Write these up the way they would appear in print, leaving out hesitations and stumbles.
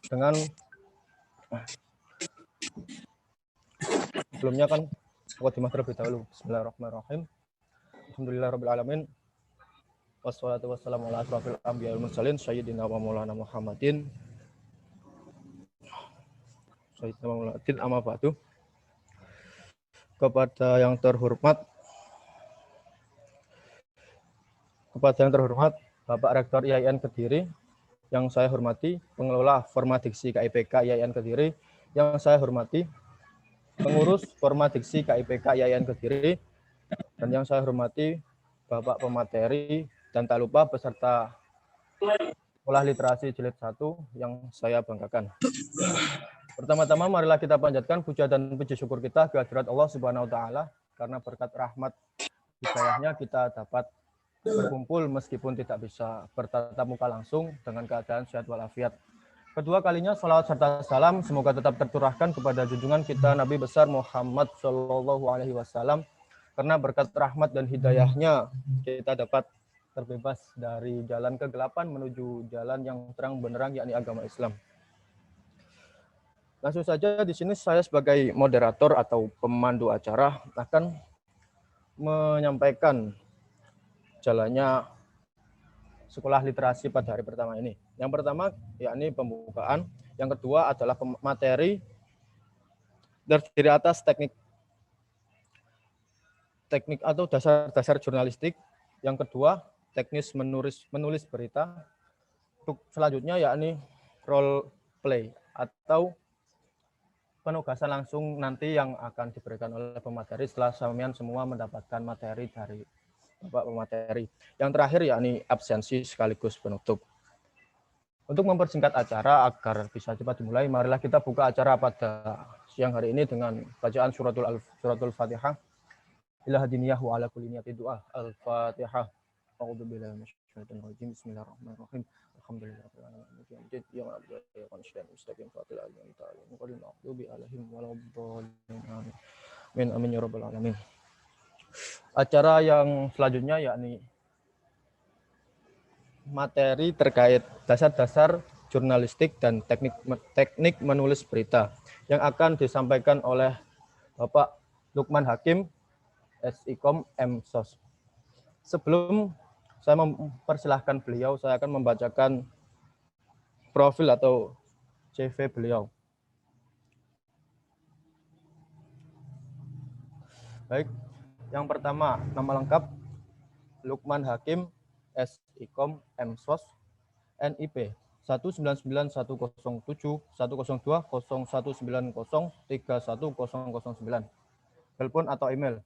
dengan sebelumnya kan mukadimah terlebih dahulu. Bismillahirrahmanirrahim. Alhamdulillahirabbil alamin. Wassalatu wassalamu ala asrofil anbiya'i wal mursalin sayyidina wa maulana Muhammadin. Sayyidina wa maulana amma ba'du. Kepada yang terhormat Bapak Rektor IAIN Kediri, yang saya hormati pengelola Formadiksi KIPK IAIN Kediri, yang saya hormati pengurus Formadiksi KIPK IAIN Kediri, dan yang saya hormati Bapak pemateri, dan tak lupa peserta Sekolah Literasi Jilid 1 yang saya banggakan. Pertama-tama marilah kita panjatkan puja dan puji syukur kita ke hadirat Allah Subhanahu wa taala karena berkat rahmat hidayahnya kita dapat berkumpul meskipun tidak bisa bertatap muka langsung dengan keadaan sehat walafiat. Kedua kalinya salawat serta salam semoga tetap tercurahkan kepada junjungan kita Nabi besar Muhammad Shallallahu Alaihi Wasallam karena berkat rahmat dan hidayahnya kita dapat terbebas dari jalan kegelapan menuju jalan yang terang benderang yakni agama Islam. Langsung saja di sini saya sebagai moderator atau pemandu acara akan menyampaikan jalannya sekolah literasi pada hari pertama ini. Yang pertama yakni pembukaan, yang kedua adalah materi terdiri atas teknik atau dasar jurnalistik, yang kedua teknis menulis berita, untuk selanjutnya yakni role play atau penugasan langsung nanti yang akan diberikan oleh pemateri setelah sampean semua mendapatkan materi dari Bapak pemateri. Yang terakhir yakni absensi sekaligus penutup. Untuk mempersingkat acara agar bisa cepat dimulai, marilah kita buka acara pada siang hari ini dengan bacaan suratul Fatihah. Ila hadiniyah wa ala kulli niyati du'a. Al-Fatihah. A'udzubillahi minasyaitonir rajim. Bismillahirrahmanirrahim. Alhamdulillahirabbil alamin. Ya Rabbi, ya Qanishdan mustaqim fatil alim ta'ala. Muqaddim a'udzubi alaihim waladdallin. Amin amin ya rabbal alamin. Acara yang selanjutnya yakni materi terkait dasar-dasar jurnalistik dan teknik menulis berita yang akan disampaikan oleh Bapak Lukman Hakim SIKOM MSOS. Sebelum saya mempersilahkan beliau, saya akan membacakan profil atau CV beliau. Baik, yang pertama nama lengkap Lukman Hakim SIKOM MSOS NIP 191710201903109. Telepon atau email.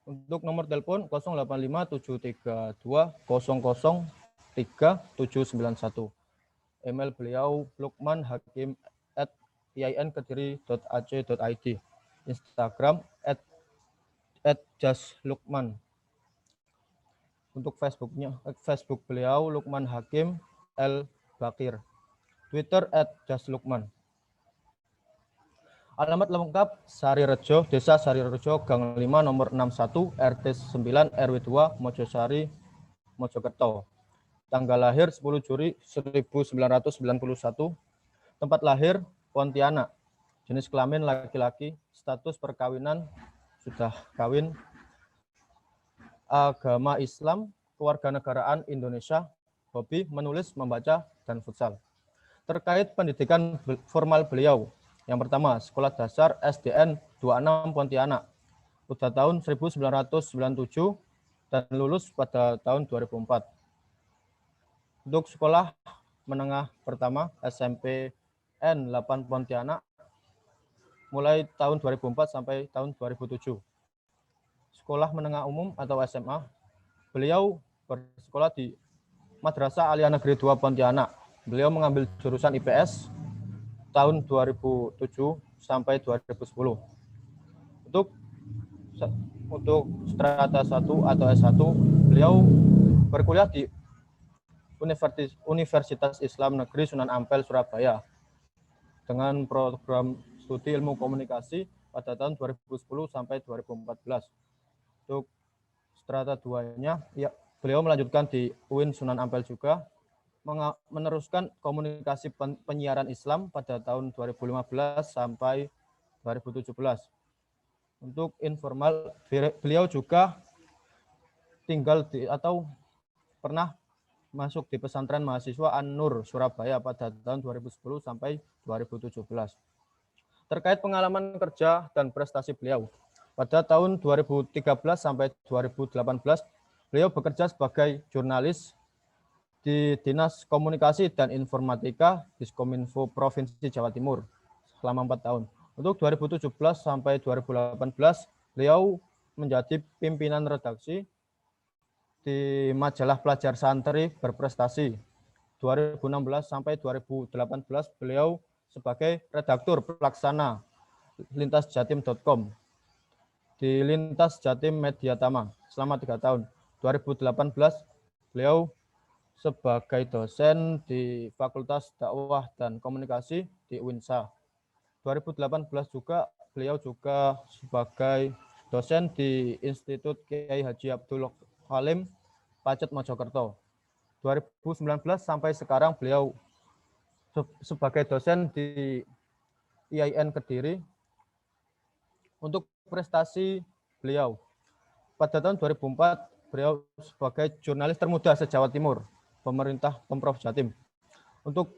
Untuk nomor telepon 0852000371. Email beliau lukmanhakim@iainkediri.ac.id. Instagram @jaslukman. Untuk Facebook beliau Lukman Hakim L Bakir. Twitter @jaslukman. Alamat lengkap Sarirejo, Desa Sarirejo, Gang 5, nomor 61, RT 9, RW 2, Mojosari, Mojokerto. Tanggal lahir 10 Juli 1991. Tempat lahir Pontianak. Jenis kelamin laki-laki. Status perkawinan sudah kawin. Agama Islam. Kewarganegaraan Indonesia. Hobi menulis, membaca, dan futsal. Terkait pendidikan formal beliau. Yang pertama, Sekolah Dasar SDN 26 Pontianak. Pada tahun 1997 dan lulus pada tahun 2004. Untuk sekolah menengah pertama SMP N8 Pontianak mulai tahun 2004 sampai tahun 2007. Sekolah menengah umum atau SMA, beliau bersekolah di Madrasah Aliyah Negeri 2 Pontianak. Beliau mengambil jurusan IPS tahun 2007 sampai 2010. Untuk strata 1 atau S1, beliau berkuliah di Universitas Islam Negeri Sunan Ampel, Surabaya dengan program studi ilmu komunikasi pada tahun 2010 sampai 2014. Untuk strata 2-nya, ya, beliau melanjutkan di UIN Sunan Ampel juga meneruskan komunikasi penyiaran Islam pada tahun 2015 sampai 2017. Untuk informal, beliau juga tinggal atau pernah masuk di pesantren mahasiswa An-Nur Surabaya pada tahun 2010 sampai 2017. Terkait pengalaman kerja dan prestasi beliau, pada tahun 2013 sampai 2018 beliau bekerja sebagai jurnalis di Dinas Komunikasi dan Informatika Diskominfo Provinsi Jawa Timur selama 4 tahun. Untuk 2017 sampai 2018 beliau menjadi pimpinan redaksi di majalah Pelajar Santri Berprestasi. 2016 sampai 2018 beliau sebagai redaktur pelaksana lintasjatim.com di Lintas Jatim Media Tama selama 3 tahun. 2018 beliau sebagai dosen di Fakultas Dakwah dan Komunikasi di UINSA. 2018 juga beliau juga sebagai dosen di Institut Kiai Haji Abdul Halim Pacet Mojokerto. 2019 sampai sekarang beliau sebagai dosen di IAIN Kediri. Untuk prestasi beliau, pada tahun 2004 beliau sebagai jurnalis termuda se-Jawa Timur, pemerintah Pemprov Jatim. Untuk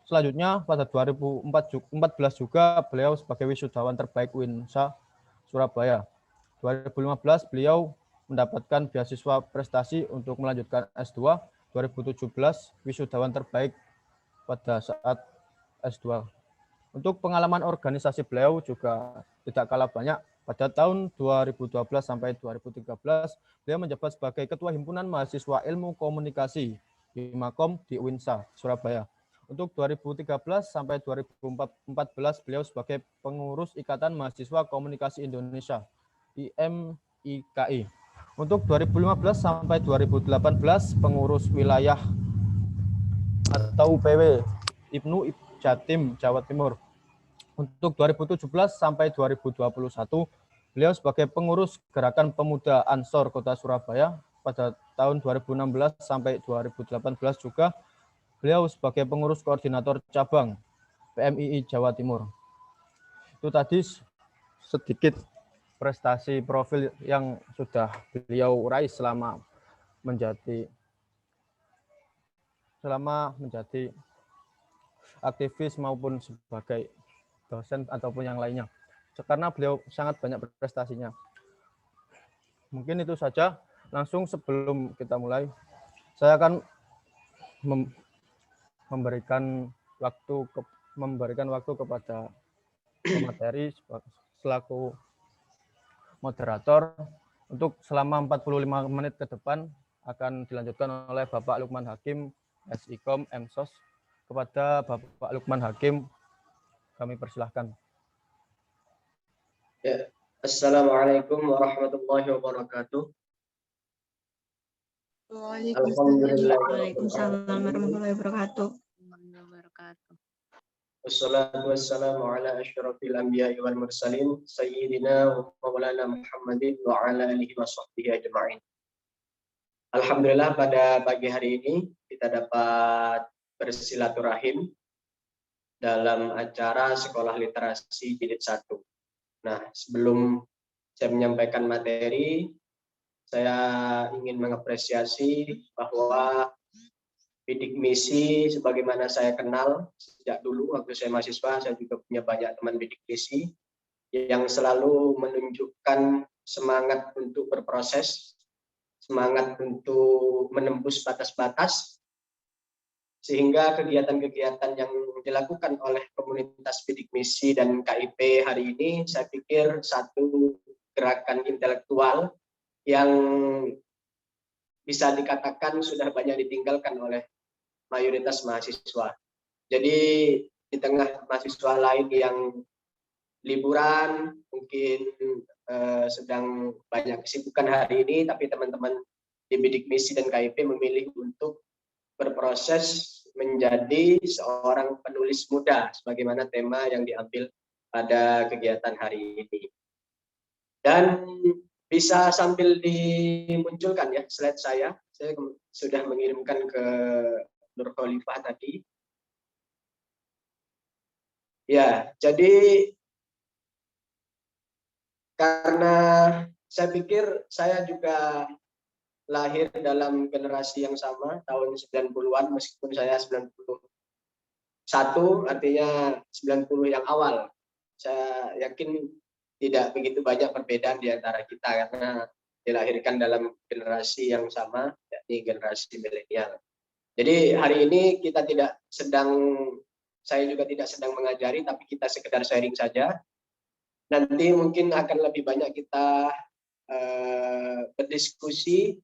selanjutnya pada 2014 juga beliau sebagai wisudawan terbaik UINSA Surabaya. 2015 beliau mendapatkan beasiswa prestasi untuk melanjutkan S2. 2017 wisudawan terbaik pada saat S2. Untuk pengalaman organisasi beliau juga tidak kalah banyak. Pada tahun 2012 sampai 2013 beliau menjabat sebagai Ketua Himpunan Mahasiswa Ilmu Komunikasi Himakom di UINSA Surabaya. Untuk 2013 sampai 2014 beliau sebagai pengurus Ikatan Mahasiswa Komunikasi Indonesia IMIKI. Untuk 2015 sampai 2018 pengurus wilayah atau UPW Ibnu Jatim Jawa Timur. Untuk 2017 sampai 2021 beliau sebagai pengurus Gerakan Pemuda Ansor Kota Surabaya. Pada tahun 2016 sampai 2018 juga beliau sebagai pengurus koordinator cabang PMII Jawa Timur. Itu tadi sedikit prestasi profil yang sudah beliau raih selama menjadi aktivis maupun sebagai dosen ataupun yang lainnya. Karena beliau sangat banyak prestasinya. Mungkin itu saja. Langsung sebelum kita mulai, saya akan memberikan waktu kepada pemateri selaku moderator untuk selama 45 menit ke depan akan dilanjutkan oleh Bapak Lukman Hakim, SIKOM, MSOS. Kepada Bapak Lukman Hakim, kami persilahkan. Ya. Assalamualaikum warahmatullahi wabarakatuh. Waalaikumsalam warahmatullahi wabarakatuh. Wassalatu wassalamu ala asyrafil anbiya'i wal mursalin sayyidina wa maulana Muhammadin wa ala alihi wa sahbihi ajma'in. Alhamdulillah pada pagi hari ini kita dapat bersilaturahim dalam acara Sekolah Literasi Jilid 1. Nah, sebelum saya menyampaikan materi, saya ingin mengapresiasi bahwa bidik misi sebagaimana saya kenal sejak dulu waktu saya mahasiswa, saya juga punya banyak teman bidik misi yang selalu menunjukkan semangat untuk berproses, semangat untuk menembus batas-batas, sehingga kegiatan-kegiatan yang dilakukan oleh komunitas bidik misi dan KIP hari ini saya pikir satu gerakan intelektual yang bisa dikatakan sudah banyak ditinggalkan oleh mayoritas mahasiswa. Jadi di tengah mahasiswa lain yang liburan, mungkin sedang banyak kesibukan hari ini, tapi teman-teman di bidik misi dan KIP memilih untuk berproses menjadi seorang penulis muda, sebagaimana tema yang diambil pada kegiatan hari ini. Dan bisa sambil dimunculkan ya slide saya sudah mengirimkan ke Nur Khalifah tadi. Ya, jadi karena saya pikir saya juga lahir dalam generasi yang sama, tahun 90-an, meskipun saya 91, artinya 90 yang awal. Saya yakin tidak begitu banyak perbedaan di antara kita karena dilahirkan dalam generasi yang sama, yakni generasi milenial. Jadi hari ini kita tidak sedang, saya juga tidak sedang mengajari, tapi kita sekedar sharing saja. Nanti mungkin akan lebih banyak kita berdiskusi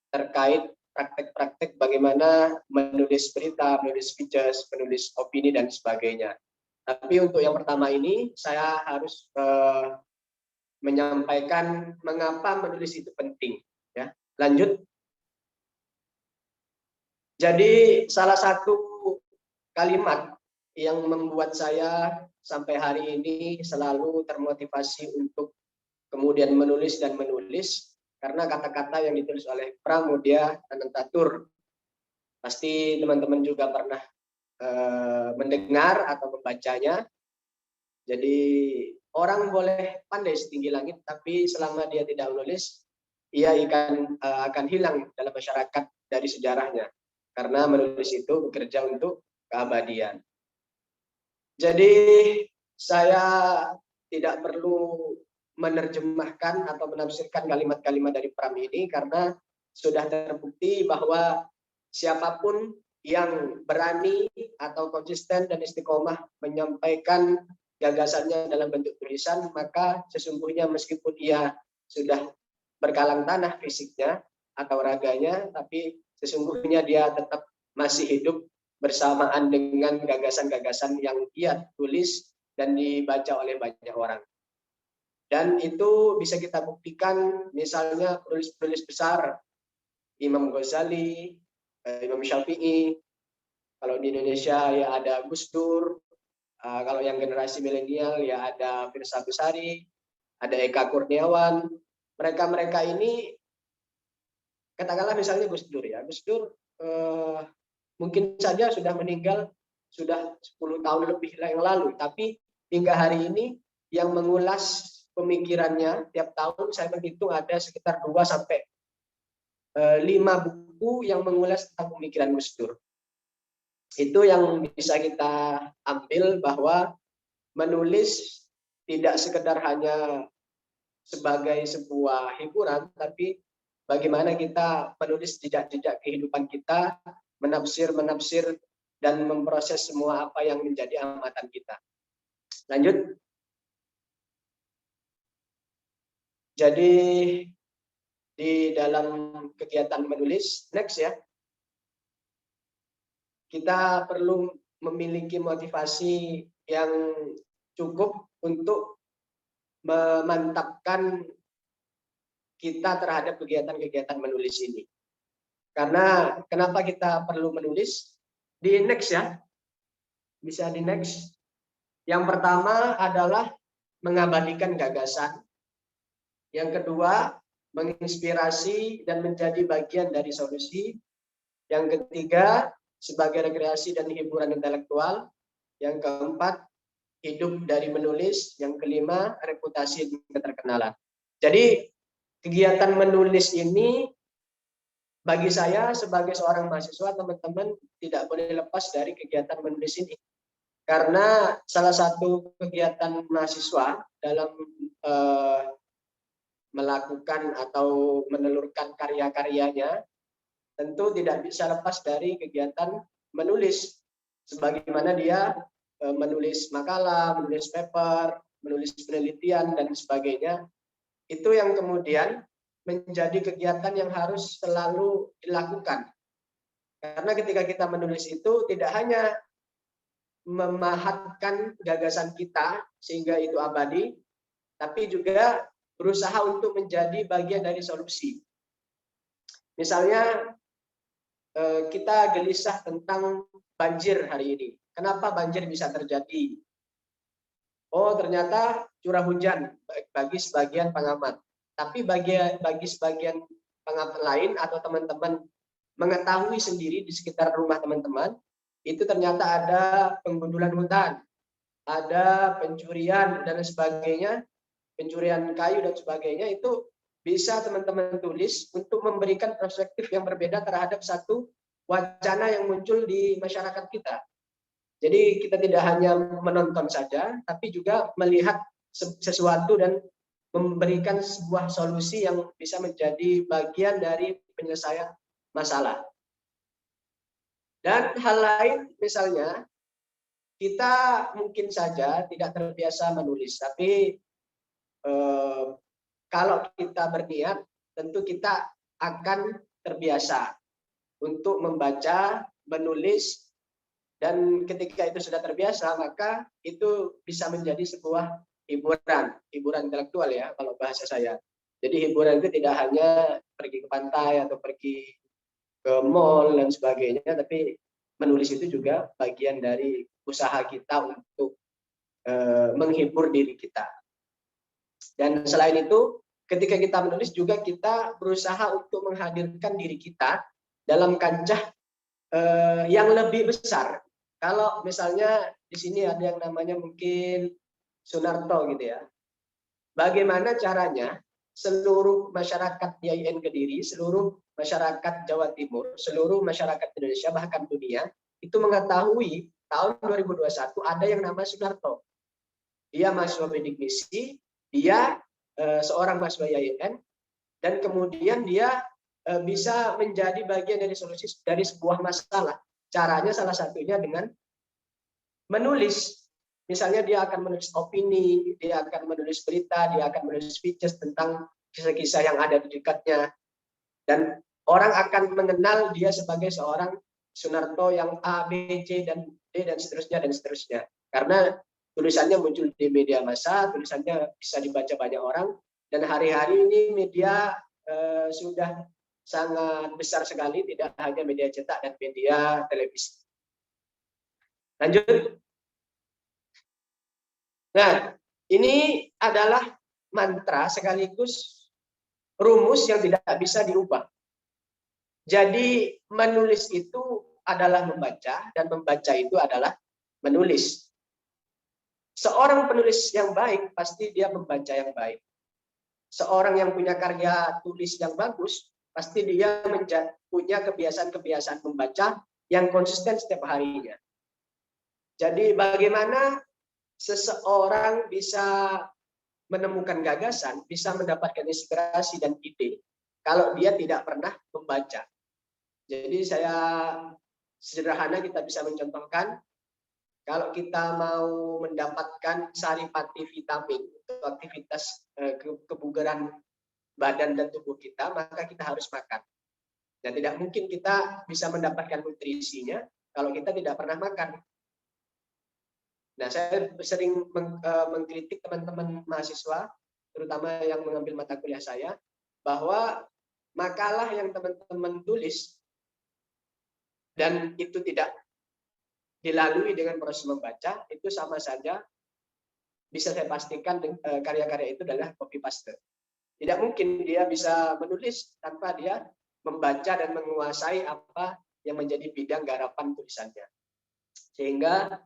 terkait praktek-praktek bagaimana menulis berita, menulis speeches, menulis opini, dan sebagainya. Tapi untuk yang pertama ini, saya harus menyampaikan mengapa menulis itu penting. Ya, lanjut. Jadi salah satu kalimat yang membuat saya sampai hari ini selalu termotivasi untuk kemudian menulis dan menulis, karena kata-kata yang ditulis oleh Pramudia Anantatur. Pasti teman-teman juga pernah mendengar atau membacanya. Jadi orang boleh pandai setinggi langit, tapi selama dia tidak menulis, ia akan hilang dalam masyarakat dari sejarahnya. Karena menulis itu bekerja untuk keabadian. Jadi saya tidak perlu menerjemahkan atau menafsirkan kalimat-kalimat dari Pram ini, karena sudah terbukti bahwa siapapun yang berani atau konsisten dan istiqomah menyampaikan gagasannya dalam bentuk tulisan, maka sesungguhnya meskipun ia sudah berkalang tanah fisiknya atau raganya, tapi sesungguhnya dia tetap masih hidup bersamaan dengan gagasan-gagasan yang ia tulis dan dibaca oleh banyak orang. Dan itu bisa kita buktikan misalnya penulis-penulis besar, Imam Ghazali, Imam Syafi'i, kalau di Indonesia ya ada Gus Dur, kalau yang generasi milenial ya ada Firsa Besari, ada Eka Kurniawan. Mereka ini, katakanlah misalnya Gus Dur ya, Gus Dur mungkin saja sudah meninggal sudah 10 tahun lebih yang lalu, tapi hingga hari ini yang mengulas pemikirannya tiap tahun saya menghitung ada sekitar 2 sampai 5 buku yang mengulas tentang pemikiran Gus Dur. Itu yang bisa kita ambil, bahwa menulis tidak sekedar hanya sebagai sebuah hiburan, tapi bagaimana kita menulis jejak-jejak kehidupan kita, menafsir, dan memproses semua apa yang menjadi amatan kita. Lanjut. Jadi di dalam kegiatan menulis, next ya, kita perlu memiliki motivasi yang cukup untuk memantapkan kita terhadap kegiatan-kegiatan menulis ini. Karena kenapa kita perlu menulis? Di next ya, bisa di next. Yang pertama adalah mengabadikan gagasan. Yang kedua, menginspirasi dan menjadi bagian dari solusi. Yang ketiga, sebagai rekreasi dan hiburan intelektual. Yang keempat, hidup dari menulis. Yang kelima, reputasi dan keterkenalan. Jadi kegiatan menulis ini bagi saya sebagai seorang mahasiswa, teman-teman tidak boleh lepas dari kegiatan menulis ini. Karena salah satu kegiatan mahasiswa dalam melakukan atau menelurkan karya-karyanya tentu tidak bisa lepas dari kegiatan menulis. Sebagaimana dia menulis makalah, menulis paper, menulis penelitian, dan sebagainya. Itu yang kemudian menjadi kegiatan yang harus selalu dilakukan. Karena ketika kita menulis itu tidak hanya memahatkan gagasan kita sehingga itu abadi, tapi juga berusaha untuk menjadi bagian dari solusi. Misalnya kita gelisah tentang banjir hari ini. Kenapa banjir bisa terjadi? Oh, ternyata curah hujan bagi sebagian pengamat. Tapi bagi sebagian pengamat lain atau teman-teman mengetahui sendiri di sekitar rumah teman-teman, itu ternyata ada penggundulan hutan, ada pencurian dan sebagainya, pencurian kayu dan sebagainya, itu bisa teman-teman tulis untuk memberikan perspektif yang berbeda terhadap satu wacana yang muncul di masyarakat kita. Jadi kita tidak hanya menonton saja, tapi juga melihat sesuatu dan memberikan sebuah solusi yang bisa menjadi bagian dari penyelesaian masalah. Dan hal lain misalnya, kita mungkin saja tidak terbiasa menulis, tapi kalau kita berniat, tentu kita akan terbiasa untuk membaca, menulis, dan ketika itu sudah terbiasa, maka itu bisa menjadi sebuah hiburan intelektual ya, kalau bahasa saya. Jadi hiburan itu tidak hanya pergi ke pantai atau pergi ke mall dan sebagainya, tapi menulis itu juga bagian dari usaha kita untuk menghibur diri kita. Dan selain itu, ketika kita menulis juga kita berusaha untuk menghadirkan diri kita dalam kancah yang lebih besar. Kalau misalnya di sini ada yang namanya mungkin Sunarto gitu ya. Bagaimana caranya seluruh masyarakat YIN Kediri, seluruh masyarakat Jawa Timur, seluruh masyarakat Indonesia bahkan dunia itu mengetahui tahun 2021 ada yang namanya Sunarto. Dia mahasiswa bidik misi, dia seorang mahasiswa YIN, dan kemudian dia bisa menjadi bagian dari solusi dari sebuah masalah. Caranya salah satunya dengan menulis. Misalnya dia akan menulis opini, dia akan menulis berita, dia akan menulis speeches tentang kisah-kisah yang ada di dekatnya. Dan orang akan mengenal dia sebagai seorang Sunarto yang A, B, C, dan D, dan seterusnya, dan seterusnya. Karena tulisannya muncul di media massa, tulisannya bisa dibaca banyak orang, dan hari-hari ini media sudah sangat besar sekali, tidak hanya media cetak dan media televisi. Lanjut. Nah, ini adalah mantra sekaligus rumus yang tidak bisa diubah. Jadi menulis itu adalah membaca, dan membaca itu adalah menulis. Seorang penulis yang baik pasti dia membaca yang baik. Seorang yang punya karya tulis yang bagus pasti dia punya kebiasaan-kebiasaan membaca yang konsisten setiap harinya. Jadi bagaimana seseorang bisa menemukan gagasan, bisa mendapatkan inspirasi dan ide kalau dia tidak pernah membaca. Jadi saya sederhana kita bisa mencontohkan, kalau kita mau mendapatkan saripati vitamin untuk aktivitas kebugaran badan dan tubuh kita, maka kita harus makan. Dan tidak mungkin kita bisa mendapatkan nutrisinya kalau kita tidak pernah makan. Nah, saya sering mengkritik teman-teman mahasiswa, terutama yang mengambil mata kuliah saya, bahwa makalah yang teman-teman tulis dan itu tidak dilalui dengan proses membaca, itu sama saja bisa saya pastikan karya-karya itu adalah copy paste. Tidak mungkin dia bisa menulis tanpa dia membaca dan menguasai apa yang menjadi bidang garapan tulisannya. Sehingga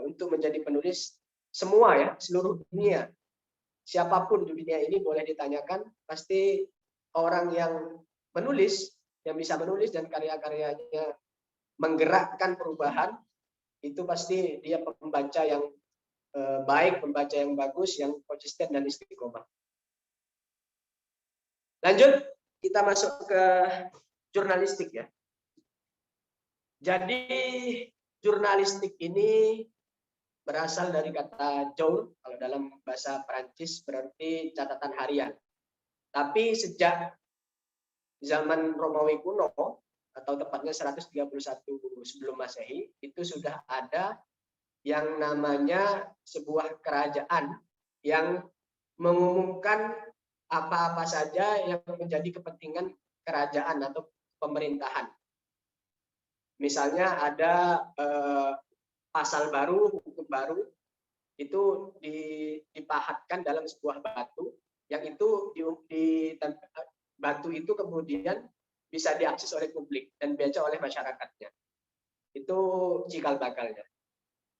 untuk menjadi penulis semua ya, seluruh dunia, siapapun di dunia ini boleh ditanyakan, pasti orang yang menulis, yang bisa menulis dan karya-karyanya menggerakkan perubahan, itu pasti dia pembaca yang baik, pembaca yang bagus, yang konsisten dan istiqomah. Lanjut, kita masuk ke jurnalistik ya. Jadi jurnalistik ini berasal dari kata jour, kalau dalam bahasa Perancis berarti catatan harian. Tapi sejak zaman Romawi kuno, atau tepatnya 131 sebelum Masehi, itu sudah ada yang namanya sebuah kerajaan yang mengumumkan apa-apa saja yang menjadi kepentingan kerajaan atau pemerintahan. Misalnya ada pasal baru, hukum baru, itu dipahatkan dalam sebuah batu, yang itu batu itu kemudian bisa diakses oleh publik dan dibaca oleh masyarakatnya. Itu cikal bakalnya.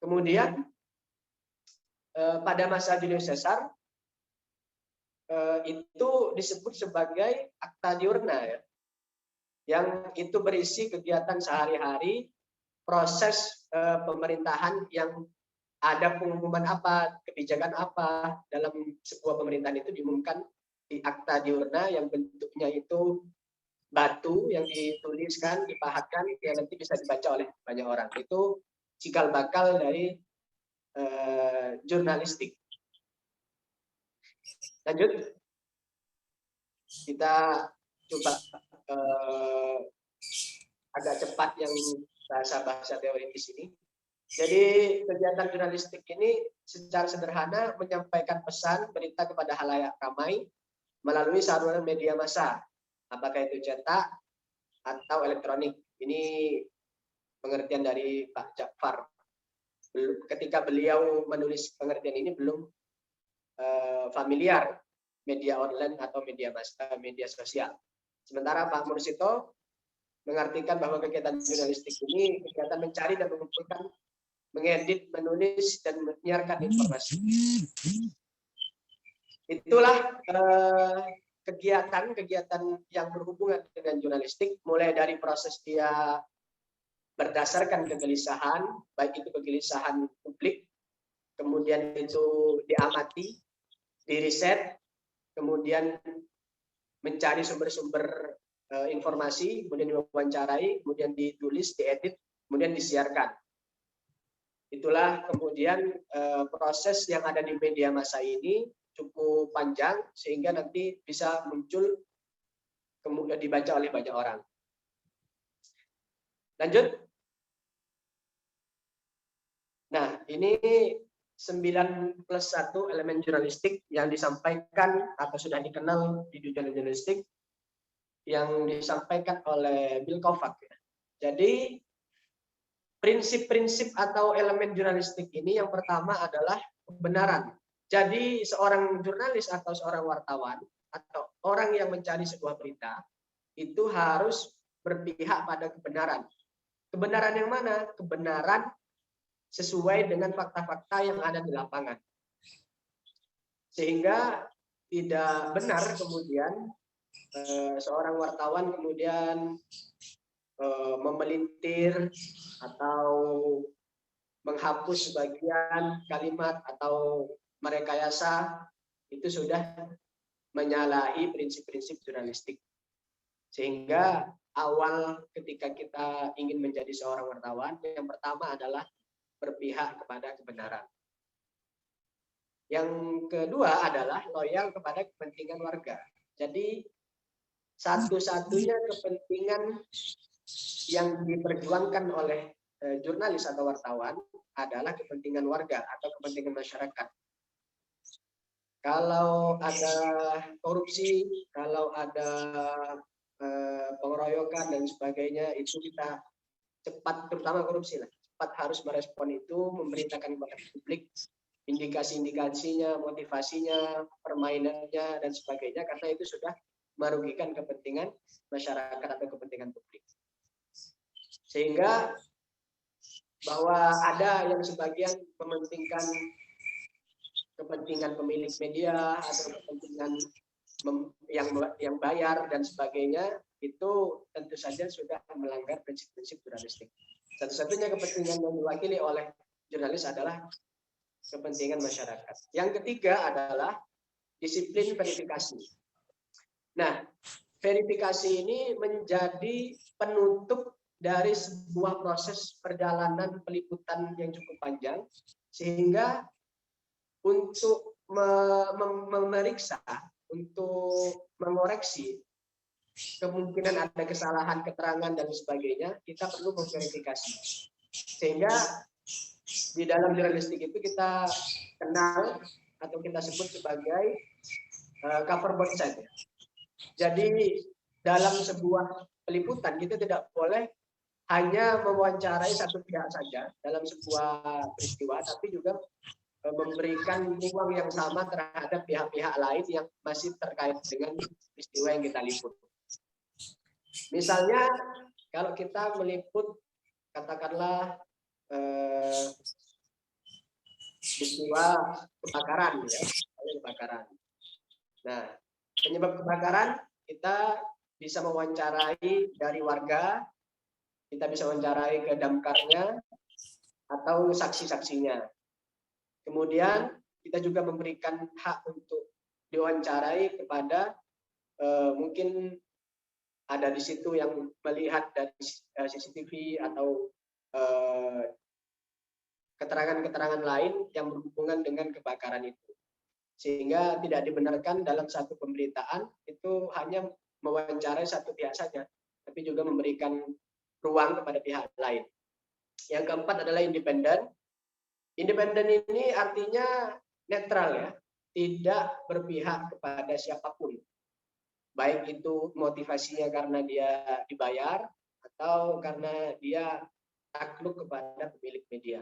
Kemudian pada masa Julius Caesar itu disebut sebagai Acta Diurna, ya, yang itu berisi kegiatan sehari-hari, proses pemerintahan yang ada pengumuman apa, kebijakan apa dalam sebuah pemerintahan itu diumumkan di Acta Diurna yang bentuknya itu batu yang dituliskan, dipahatkan, yang nanti bisa dibaca oleh banyak orang. Itu cikal bakal dari jurnalistik. Lanjut, kita coba agak cepat yang bahasa-bahasa teoritis ini. Jadi kegiatan jurnalistik ini secara sederhana menyampaikan pesan berita kepada halayak ramai melalui saluran media massa, apakah itu cetak atau elektronik. Ini pengertian dari Pak Ja'far. Ketika beliau menulis pengertian ini belum familiar media online atau media sosial. Sementara Pak Mursito mengartikan bahwa kegiatan jurnalistik ini kegiatan mencari dan mengumpulkan, mengedit, menulis, dan menyiarkan informasi. Itulah kegiatan-kegiatan yang berhubungan dengan jurnalistik, mulai dari proses dia berdasarkan kegelisahan, baik itu kegelisahan publik, kemudian itu diamati, diriset, kemudian mencari sumber-sumber informasi, kemudian diwawancarai, kemudian ditulis, diedit, kemudian disiarkan. Itulah kemudian proses yang ada di media massa ini cukup panjang sehingga nanti bisa muncul kemudian dibaca oleh banyak orang. Lanjut. Nah, ini 9+1 elemen jurnalistik yang disampaikan atau sudah dikenal di dunia jurnalistik yang disampaikan oleh Bill Kovac. Jadi prinsip-prinsip atau elemen jurnalistik ini yang pertama adalah kebenaran. Jadi seorang jurnalis atau seorang wartawan atau orang yang mencari sebuah berita itu harus berpihak pada kebenaran. Kebenaran yang mana? Kebenaran sesuai dengan fakta-fakta yang ada di lapangan. Sehingga tidak benar kemudian seorang wartawan kemudian memelintir atau menghapus sebagian kalimat atau merekayasa, itu sudah menyalahi prinsip-prinsip jurnalistik. Sehingga awal ketika kita ingin menjadi seorang wartawan, yang pertama adalah berpihak kepada kebenaran. Yang kedua adalah loyal kepada kepentingan warga. Jadi satu-satunya kepentingan yang diperjuangkan oleh jurnalis atau wartawan adalah kepentingan warga atau kepentingan masyarakat. Kalau ada korupsi, kalau ada pengeroyokan dan sebagainya, itu kita cepat, terutama korupsi lah, cepat harus merespon itu, memberitakan kepada publik indikasi-indikasinya, motivasinya, permainannya dan sebagainya, karena itu sudah merugikan kepentingan masyarakat atau kepentingan publik. Sehingga bahwa ada yang sebagian mementingkan kepentingan pemilik media atau kepentingan yang bayar dan sebagainya, itu tentu saja sudah melanggar prinsip-prinsip jurnalistik. Satu-satunya kepentingan yang diwakili oleh jurnalis adalah kepentingan masyarakat. Yang ketiga adalah disiplin verifikasi. Nah, verifikasi ini menjadi penutup dari sebuah proses perjalanan peliputan yang cukup panjang, sehingga untuk memeriksa, untuk mengoreksi kemungkinan ada kesalahan keterangan dan sebagainya, kita perlu memverifikasi. Sehingga di dalam jurnalistik itu kita kenal atau kita sebut sebagai cover both side. Jadi dalam sebuah peliputan kita tidak boleh hanya mewawancarai satu pihak saja dalam sebuah peristiwa, tapi juga memberikan ruang yang sama terhadap pihak-pihak lain yang masih terkait dengan peristiwa yang kita liput. Misalnya kalau kita meliput katakanlah peristiwa kebakaran ya, kebakaran. Nah, penyebab kebakaran kita bisa mewawancarai dari warga, kita bisa wawancarai ke damkarnya atau saksi-saksinya. Kemudian kita juga memberikan hak untuk diwawancarai kepada mungkin ada di situ yang melihat dari CCTV atau keterangan-keterangan lain yang berhubungan dengan kebakaran itu. Sehingga tidak dibenarkan dalam satu pemberitaan itu hanya mewawancarai satu pihak saja, tapi juga memberikan ruang kepada pihak lain. Yang keempat adalah independen. Independen ini artinya netral ya, tidak berpihak kepada siapapun. Baik itu motivasinya karena dia dibayar atau karena dia takluk kepada pemilik media.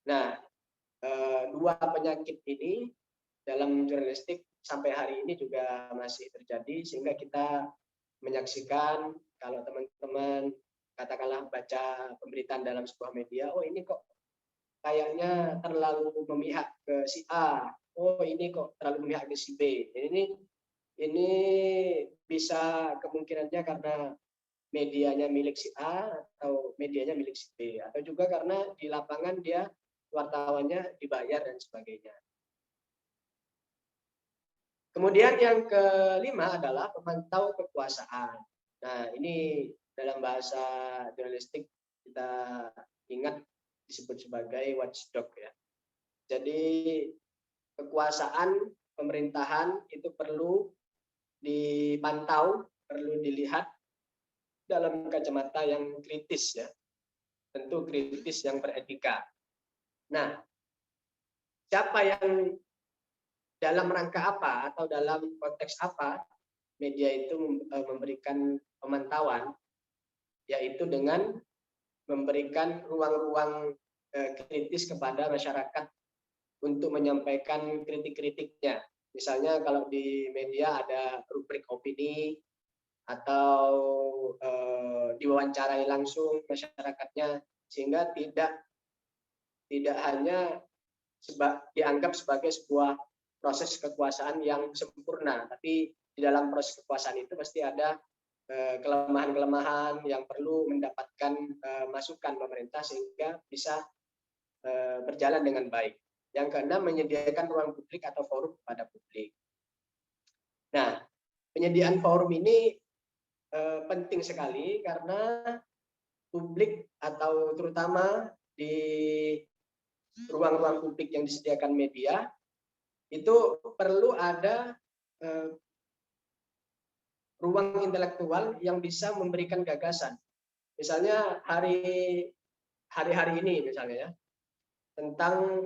Nah, dua penyakit ini dalam jurnalistik sampai hari ini juga masih terjadi, sehingga kita menyaksikan kalau teman-teman katakanlah baca pemberitaan dalam sebuah media, oh ini kok kayaknya terlalu memihak ke si A, oh ini kok terlalu memihak ke si B. Ini bisa kemungkinannya karena medianya milik si A atau medianya milik si B, atau juga karena di lapangan dia wartawannya dibayar dan sebagainya. Kemudian yang kelima adalah pemantau kekuasaan. Nah, ini dalam bahasa jurnalistik kita ingat disebut sebagai watchdog ya. Jadi kekuasaan pemerintahan itu perlu dipantau, perlu dilihat dalam kacamata yang kritis ya. Tentu kritis yang beretika. Nah, siapa yang dalam rangka apa atau dalam konteks apa media itu memberikan pemantauan, yaitu dengan memberikan ruang-ruang kritis kepada masyarakat untuk menyampaikan kritik-kritiknya. Misalnya kalau di media ada rubrik opini atau diwawancarai langsung masyarakatnya, sehingga tidak hanya dianggap sebagai sebuah proses kekuasaan yang sempurna, tapi di dalam proses kekuasaan itu pasti ada kelemahan-kelemahan yang perlu mendapatkan masukan pemerintah sehingga bisa berjalan dengan baik. Yang keenam, menyediakan ruang publik atau forum kepada publik. Nah, penyediaan forum ini penting sekali karena publik atau terutama di ruang-ruang publik yang disediakan media itu perlu ada ruang intelektual yang bisa memberikan gagasan. Misalnya hari-hari ini misalnya ya, tentang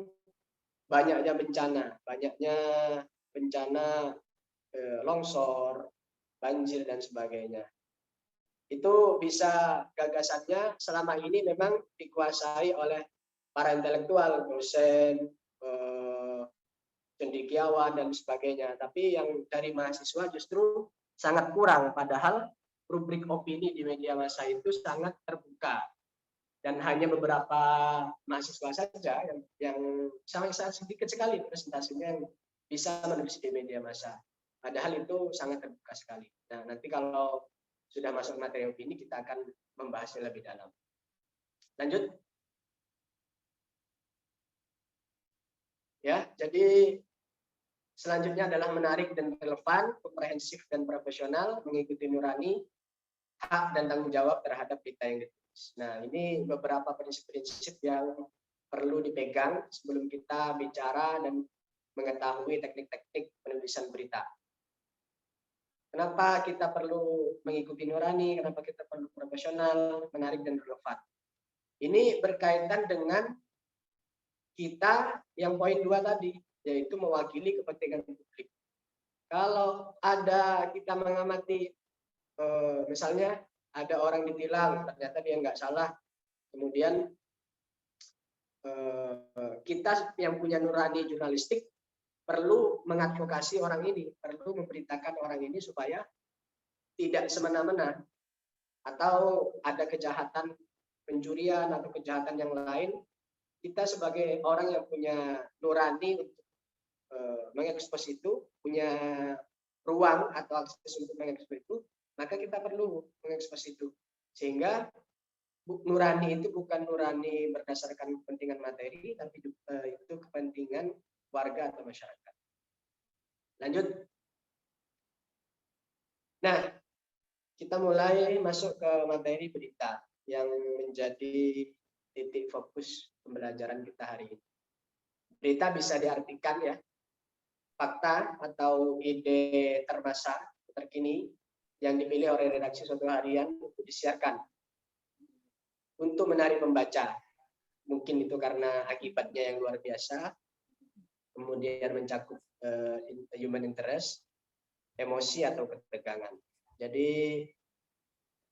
banyaknya bencana longsor, banjir dan sebagainya. Itu bisa gagasannya selama ini memang dikuasai oleh para intelektual, dosen, cendekiawan dan sebagainya. Tapi yang dari mahasiswa justru sangat kurang, padahal rubrik opini di media massa itu sangat terbuka dan hanya beberapa mahasiswa saja yang sangat sedikit sekali presentasinya yang bisa menulis di media massa. Padahal itu sangat terbuka sekali. Nah, nanti kalau sudah masuk materi opini kita akan membahasnya lebih dalam. Lanjut. Ya, jadi selanjutnya adalah menarik dan relevan, komprehensif dan profesional, mengikuti nurani, hak dan tanggung jawab terhadap berita yang ditulis. Nah, ini beberapa prinsip-prinsip yang perlu dipegang sebelum kita bicara dan mengetahui teknik-teknik penulisan berita. Kenapa kita perlu mengikuti nurani, kenapa kita perlu profesional, menarik dan relevan. Ini berkaitan dengan kita yang poin 2 tadi, yaitu mewakili kepentingan publik. Kalau ada kita mengamati, misalnya ada orang ditilang, ternyata dia nggak salah, kemudian kita yang punya nurani jurnalistik perlu mengadvokasi orang ini, perlu memberitakan orang ini supaya tidak semena-mena atau ada kejahatan pencurian atau kejahatan yang lain, kita sebagai orang yang punya nurani untuk mengekspos itu, punya ruang atau akses untuk mengekspos itu, maka kita perlu mengekspos itu. Sehingga nurani itu bukan nurani berdasarkan kepentingan materi, tapi itu kepentingan warga atau masyarakat. Lanjut. Nah, kita mulai masuk ke materi berita yang menjadi titik fokus pembelajaran kita hari ini. Berita bisa diartikan ya, fakta atau ide termasa terkini yang dipilih oleh redaksi suatu harian untuk disiarkan untuk menarik pembaca. Mungkin itu karena akibatnya yang luar biasa, kemudian mencakup human interest, emosi atau ketegangan. Jadi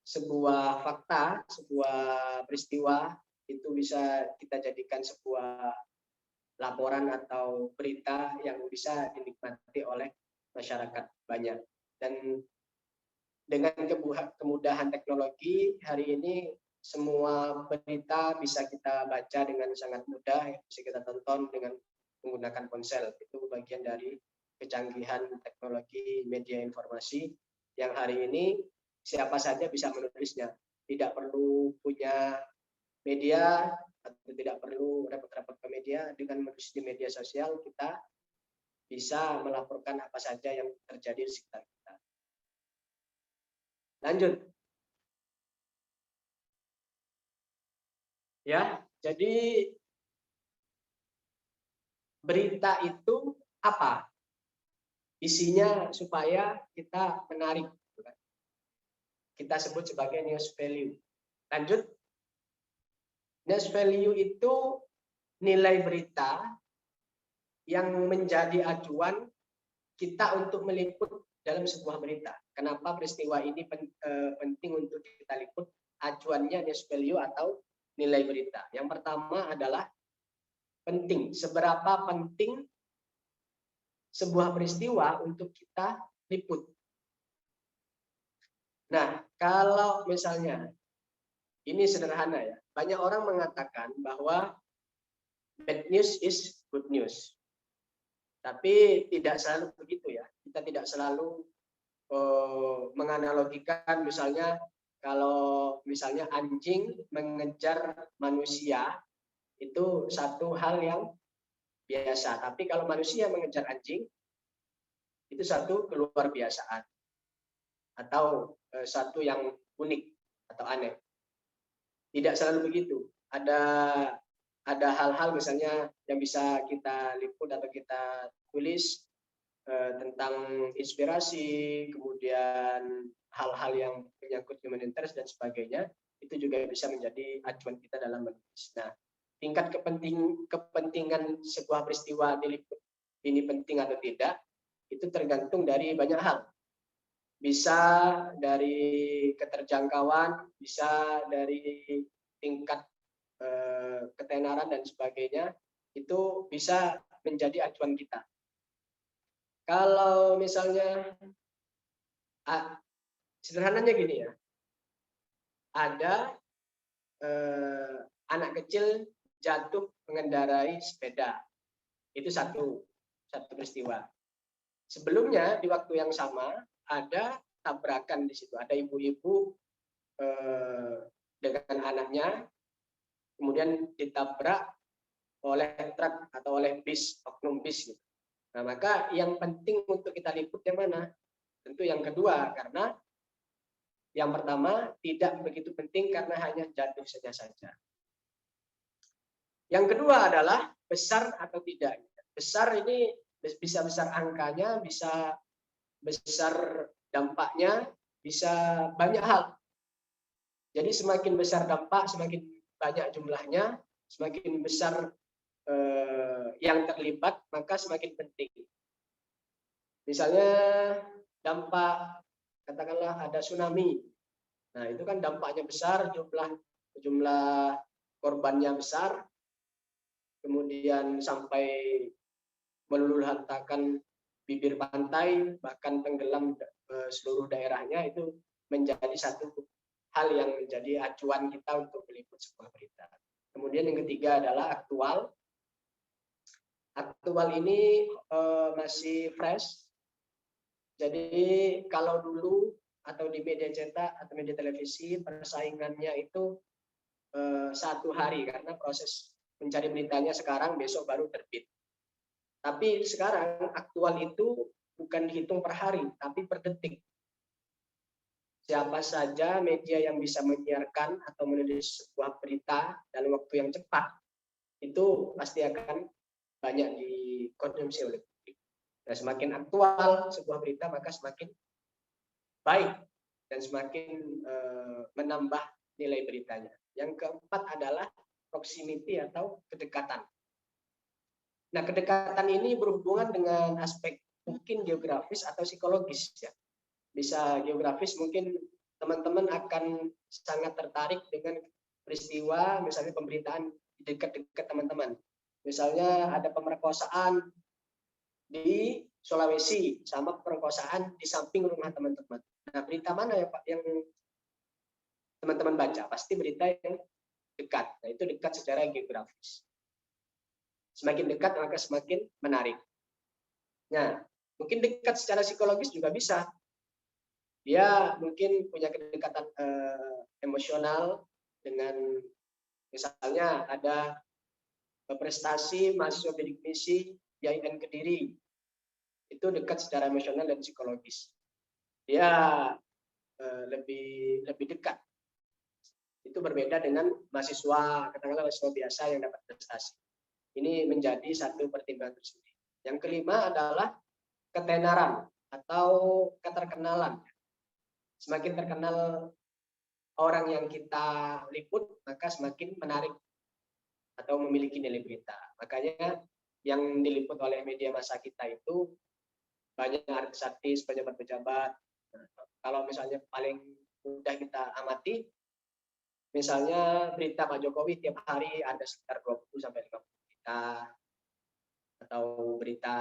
sebuah fakta, sebuah peristiwa itu bisa kita jadikan sebuah laporan atau berita yang bisa dinikmati oleh masyarakat banyak. Dan dengan kemudahan teknologi hari ini, semua berita bisa kita baca dengan sangat mudah, bisa kita tonton dengan menggunakan ponsel. Itu bagian dari kecanggihan teknologi media informasi yang hari ini siapa saja bisa menulisnya. Tidak perlu punya media atau tidak perlu repot-repot ke media. Dengan menulis di media sosial kita bisa melaporkan apa saja yang terjadi di sekitar kita. Lanjut. Ya, jadi berita itu apa? Isinya supaya kita menarik. Kita sebut sebagai news value. Lanjut. News value itu nilai berita yang menjadi acuan kita untuk meliput dalam sebuah berita. Kenapa peristiwa ini penting untuk kita liput? Acuannya news value atau nilai berita. Yang pertama adalah penting. Seberapa penting sebuah peristiwa untuk kita liput. Nah, kalau misalnya ini sederhana ya. Banyak orang mengatakan bahwa bad news is good news. Tapi tidak selalu begitu ya. Kita tidak selalu menganalogikan misalnya kalau misalnya anjing mengejar manusia itu satu hal yang biasa. Tapi kalau manusia mengejar anjing itu satu keluar biasaan atau satu yang unik atau aneh. Tidak selalu begitu. Ada hal-hal misalnya yang bisa kita liput atau kita tulis tentang inspirasi, kemudian hal-hal yang menyangkut human interest dan sebagainya, itu juga bisa menjadi acuan kita dalam menulis. Nah, tingkat kepentingan sebuah peristiwa diliput ini penting atau tidak, itu tergantung dari banyak hal. Bisa dari keterjangkauan, bisa dari tingkat ketenaran dan sebagainya, itu bisa menjadi acuan kita. Kalau misalnya sederhananya gini ya, ada anak kecil jatuh mengendarai sepeda, itu satu peristiwa. Sebelumnya di waktu yang sama ada tabrakan di situ, ada ibu-ibu dengan anaknya, kemudian ditabrak oleh truk atau oleh bis, oknum bis gitu. Nah, maka yang penting untuk kita liput yang mana? Tentu yang kedua, karena yang pertama tidak begitu penting karena hanya jatuh saja. Yang kedua adalah besar atau tidak. Besar ini bisa besar angkanya, bisa besar dampaknya, bisa banyak hal. Jadi semakin besar dampak, semakin banyak jumlahnya, semakin besar yang terlibat, maka semakin penting. Misalnya dampak, katakanlah ada tsunami. Nah, itu kan dampaknya besar, jumlah korbannya besar, kemudian sampai meluluh lantakan bibir pantai, bahkan tenggelam seluruh daerahnya, itu menjadi satu hal yang menjadi acuan kita untuk meliput sebuah berita. Kemudian yang ketiga adalah aktual. Aktual ini masih fresh. Jadi kalau dulu atau di media cetak atau media televisi persaingannya itu 1 hari, karena proses mencari beritanya sekarang, besok baru terbit. Tapi sekarang aktual itu bukan dihitung per hari, tapi per detik. Siapa saja media yang bisa menyiarkan atau menulis sebuah berita dalam waktu yang cepat, itu pasti akan banyak dikonsumsi oleh publik. Nah, semakin aktual sebuah berita, maka semakin baik dan semakin menambah nilai beritanya. Yang keempat adalah proximity atau kedekatan. Nah, kedekatan ini berhubungan dengan aspek mungkin geografis atau psikologis ya. Bisa geografis, mungkin teman-teman akan sangat tertarik dengan peristiwa misalnya pemberitaan di dekat-dekat teman-teman. Misalnya ada pemerkosaan di Sulawesi sama pemerkosaan di samping rumah teman-teman. Nah, berita mana ya Pak yang teman-teman baca? Pasti berita yang dekat. Nah, itu dekat secara geografis. Semakin dekat maka semakin menarik. Nah, mungkin dekat secara psikologis juga bisa. Dia mungkin punya kedekatan emosional dengan, misalnya ada prestasi mahasiswa bidik misi YIN Kediri, itu dekat secara emosional dan psikologis. Dia lebih dekat. Itu berbeda dengan mahasiswa, katakanlah mahasiswa biasa yang dapat prestasi. Ini menjadi satu pertimbangan tersendiri. Yang kelima adalah ketenaran atau keterkenalan. Semakin terkenal orang yang kita liput, maka semakin menarik atau memiliki nilai berita. Makanya yang diliput oleh media massa kita itu banyak artis-artis, pejabat-pejabat. Kalau misalnya paling mudah kita amati, misalnya berita Pak Jokowi tiap hari ada sekitar 20 sampai 50 berita, atau berita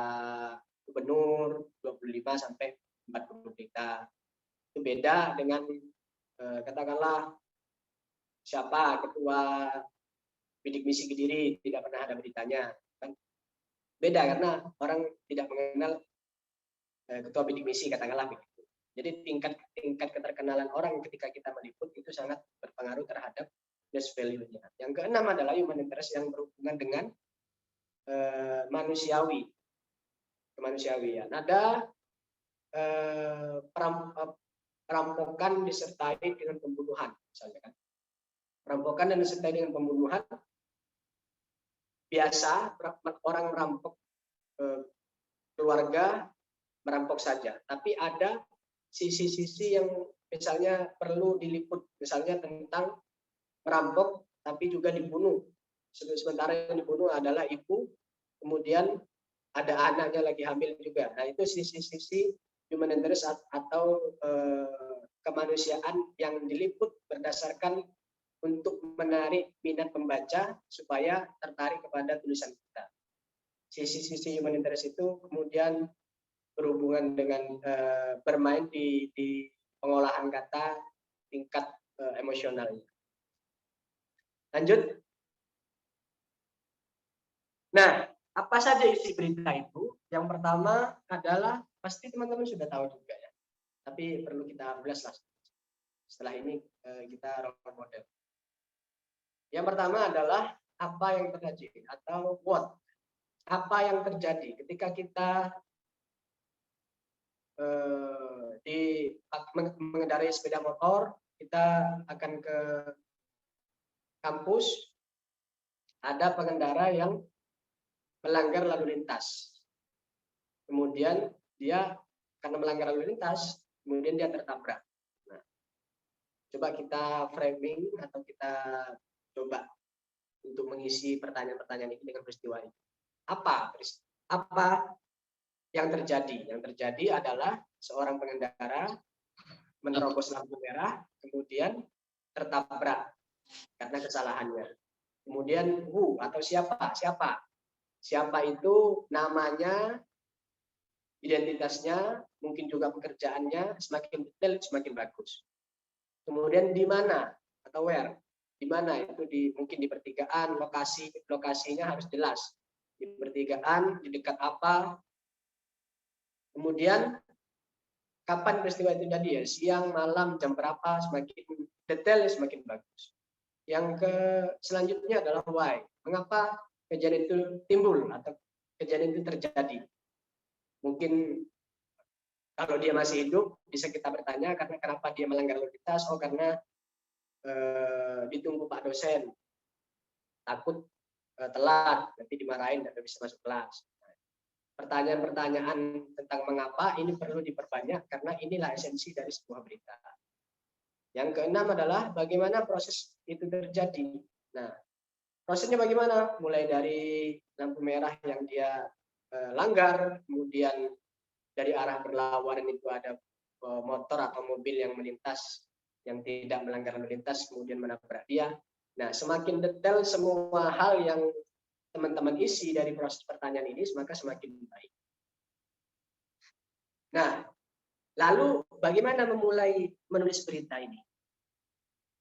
gubernur 25 sampai 40 berita. Itu beda dengan katakanlah siapa ketua bidik misi Kediri, tidak pernah ada beritanya, kan? Beda karena orang tidak mengenal ketua bidik misi, katakanlah begitu. Jadi tingkat keterkenalan orang ketika kita meliput itu sangat berpengaruh terhadap news value-nya. Yang keenam adalah human interest yang berhubungan dengan manusiawi, kemanusiawian. Ada perampokan disertai dengan pembunuhan, misalnya kan. Perampokan dan disertai dengan pembunuhan, biasa orang merampok keluarga, merampok saja. Tapi ada sisi-sisi yang misalnya perlu diliput, misalnya tentang merampok tapi juga dibunuh. Sementara yang dibunuh adalah ibu, kemudian ada anaknya lagi hamil juga. Nah, itu sisi-sisi human interest atau kemanusiaan yang diliput berdasarkan untuk menarik minat pembaca supaya tertarik kepada tulisan kita. Sisi-sisi human interest itu kemudian berhubungan dengan bermain di pengolahan kata tingkat emosionalnya. Lanjut. Nah, apa saja isi berita itu? Yang pertama adalah, pasti teman-teman sudah tahu juga ya, tapi perlu kita ulas lah. Setelah ini kita role model. Yang pertama adalah apa yang terjadi atau what. Apa yang terjadi ketika kita mengendarai sepeda motor, kita akan ke kampus, ada pengendara yang melanggar lalu lintas. Kemudian dia karena melanggar lalu lintas, kemudian dia tertabrak. Nah, coba kita framing atau kita coba untuk mengisi pertanyaan-pertanyaan ini dengan peristiwa ini. Apa yang terjadi? Yang terjadi adalah seorang pengendara menerobos lampu merah, kemudian tertabrak karena kesalahannya. Kemudian who atau siapa itu namanya identitasnya, mungkin juga pekerjaannya, semakin detail semakin bagus. Kemudian di mana atau where, di mana itu mungkin di pertigaan, lokasinya harus jelas. Di pertigaan, di dekat apa. Kemudian kapan peristiwa itu jadi ya, siang, malam, jam berapa, semakin detail semakin bagus. Yang selanjutnya adalah why. Mengapa kejadian itu timbul atau kejadian itu terjadi? Mungkin kalau dia masih hidup bisa kita bertanya karena kenapa dia melanggar lalu lintas. Oh, karena ditunggu Pak dosen, takut telat, nanti dimarahin dan tidak bisa masuk kelas. Pertanyaan-pertanyaan tentang mengapa ini perlu diperbanyak karena inilah esensi dari sebuah berita. Yang keenam adalah bagaimana proses itu terjadi. Nah, prosesnya bagaimana? Mulai dari lampu merah yang dia langgar, kemudian dari arah berlawanan itu ada motor atau mobil yang melintas, yang tidak melanggar lalu lintas, kemudian menabrak dia. Nah, semakin detail semua hal yang teman-teman isi dari proses pertanyaan ini, maka semakin baik. Nah, lalu bagaimana memulai menulis berita ini?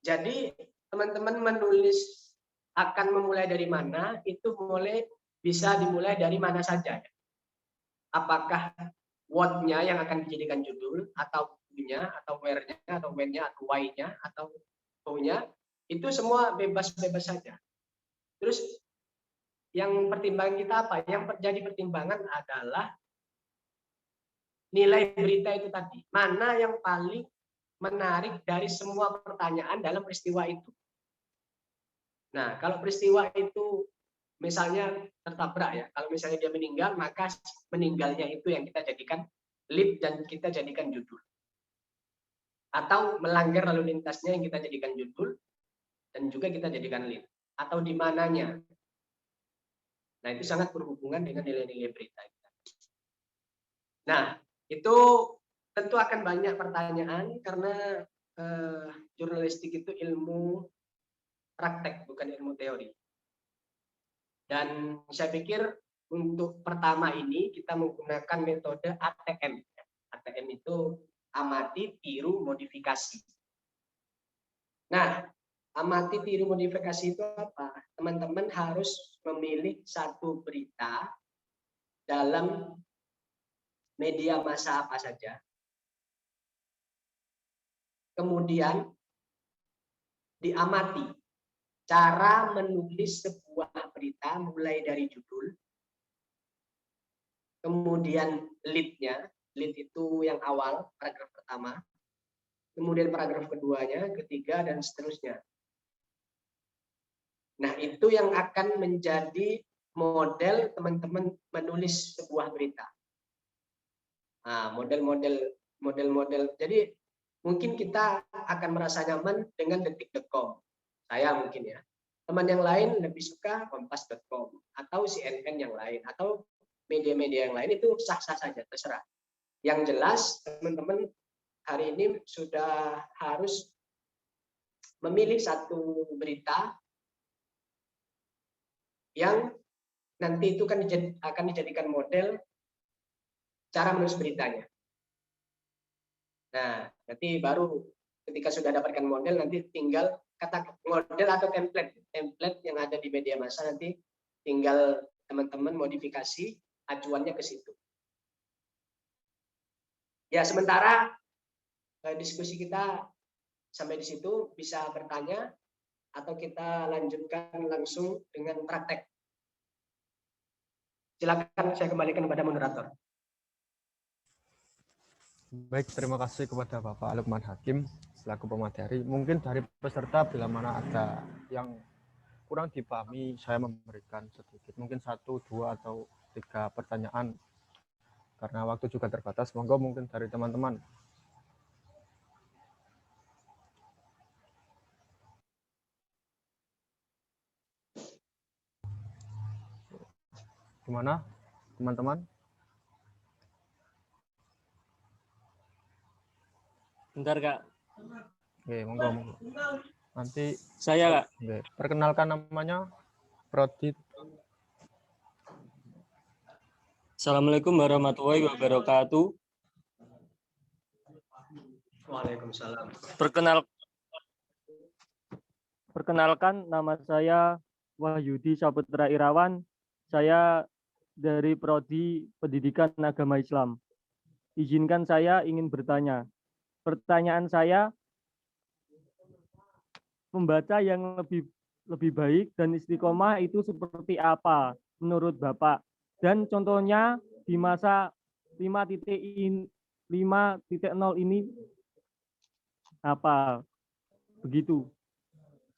Jadi, teman-teman akan memulai dari mana, itu bisa dimulai dari mana saja. Apakah what-nya yang akan dijadikan judul, atau who-nya, atau where-nya, atau when-nya, atau why-nya, atau how-nya, itu semua bebas-bebas saja. Terus yang pertimbangan kita apa? Yang terjadi pertimbangan adalah nilai berita itu tadi. Mana yang paling menarik dari semua pertanyaan dalam peristiwa itu. Nah, kalau peristiwa itu misalnya tertabrak ya, kalau misalnya dia meninggal, maka meninggalnya itu yang kita jadikan lead dan kita jadikan judul. Atau melanggar lalu lintasnya yang kita jadikan judul dan juga kita jadikan lead. Atau di mananya. Nah, itu sangat berhubungan dengan nilai-nilai berita. Nah, itu tentu akan banyak pertanyaan karena jurnalistik itu ilmu praktek, bukan ilmu teori. Dan saya pikir untuk pertama ini kita menggunakan metode ATM. ATM itu amati, tiru, modifikasi. Nah, amati, tiru, modifikasi itu apa? Teman-teman harus memilih satu berita dalam media massa apa saja. Kemudian diamati cara menulis sebuah berita mulai dari judul, kemudian lead-nya, lead itu yang awal, paragraf pertama, kemudian paragraf keduanya, ketiga, dan seterusnya. Nah, itu yang akan menjadi model teman-teman menulis sebuah berita. Nah, model-model. Jadi mungkin kita akan merasa nyaman dengan detik.com. Saya mungkin ya. Teman yang lain lebih suka kompas.com atau CNN yang lain atau media-media yang lain, itu sah-sah saja, terserah. Yang jelas teman-teman hari ini sudah harus memilih satu berita yang nanti itu akan dijadikan model cara menulis beritanya. Nah, nanti baru ketika sudah dapatkan model, nanti tinggal kata model atau template yang ada di media massa, nanti tinggal teman-teman modifikasi acuannya ke situ. Ya, sementara diskusi kita sampai di situ, bisa bertanya atau kita lanjutkan langsung dengan praktek. Silakan saya kembalikan kepada moderator. Baik, terima kasih kepada Bapak Lukman Hakim selaku pemateri. Mungkin dari peserta bila mana ada yang kurang dipahami, saya memberikan sedikit, mungkin 1, 2, atau 3 pertanyaan. Karena waktu juga terbatas, monggo mungkin dari teman-teman. Gimana, teman-teman? Bentar, Kak. Oke, monggo. Nanti Saya, Kak. Oke, perkenalkan namanya, Prodit. Assalamualaikum warahmatullahi wabarakatuh. Waalaikumsalam. Perkenalkan, nama saya Wahyudi Saputra Irawan. Saya dari Prodi Pendidikan Agama Islam. Izinkan saya ingin bertanya. Pertanyaan saya, membaca yang lebih baik dan istiqomah itu seperti apa menurut Bapak? Dan contohnya di masa 5.0 ini apa? Begitu.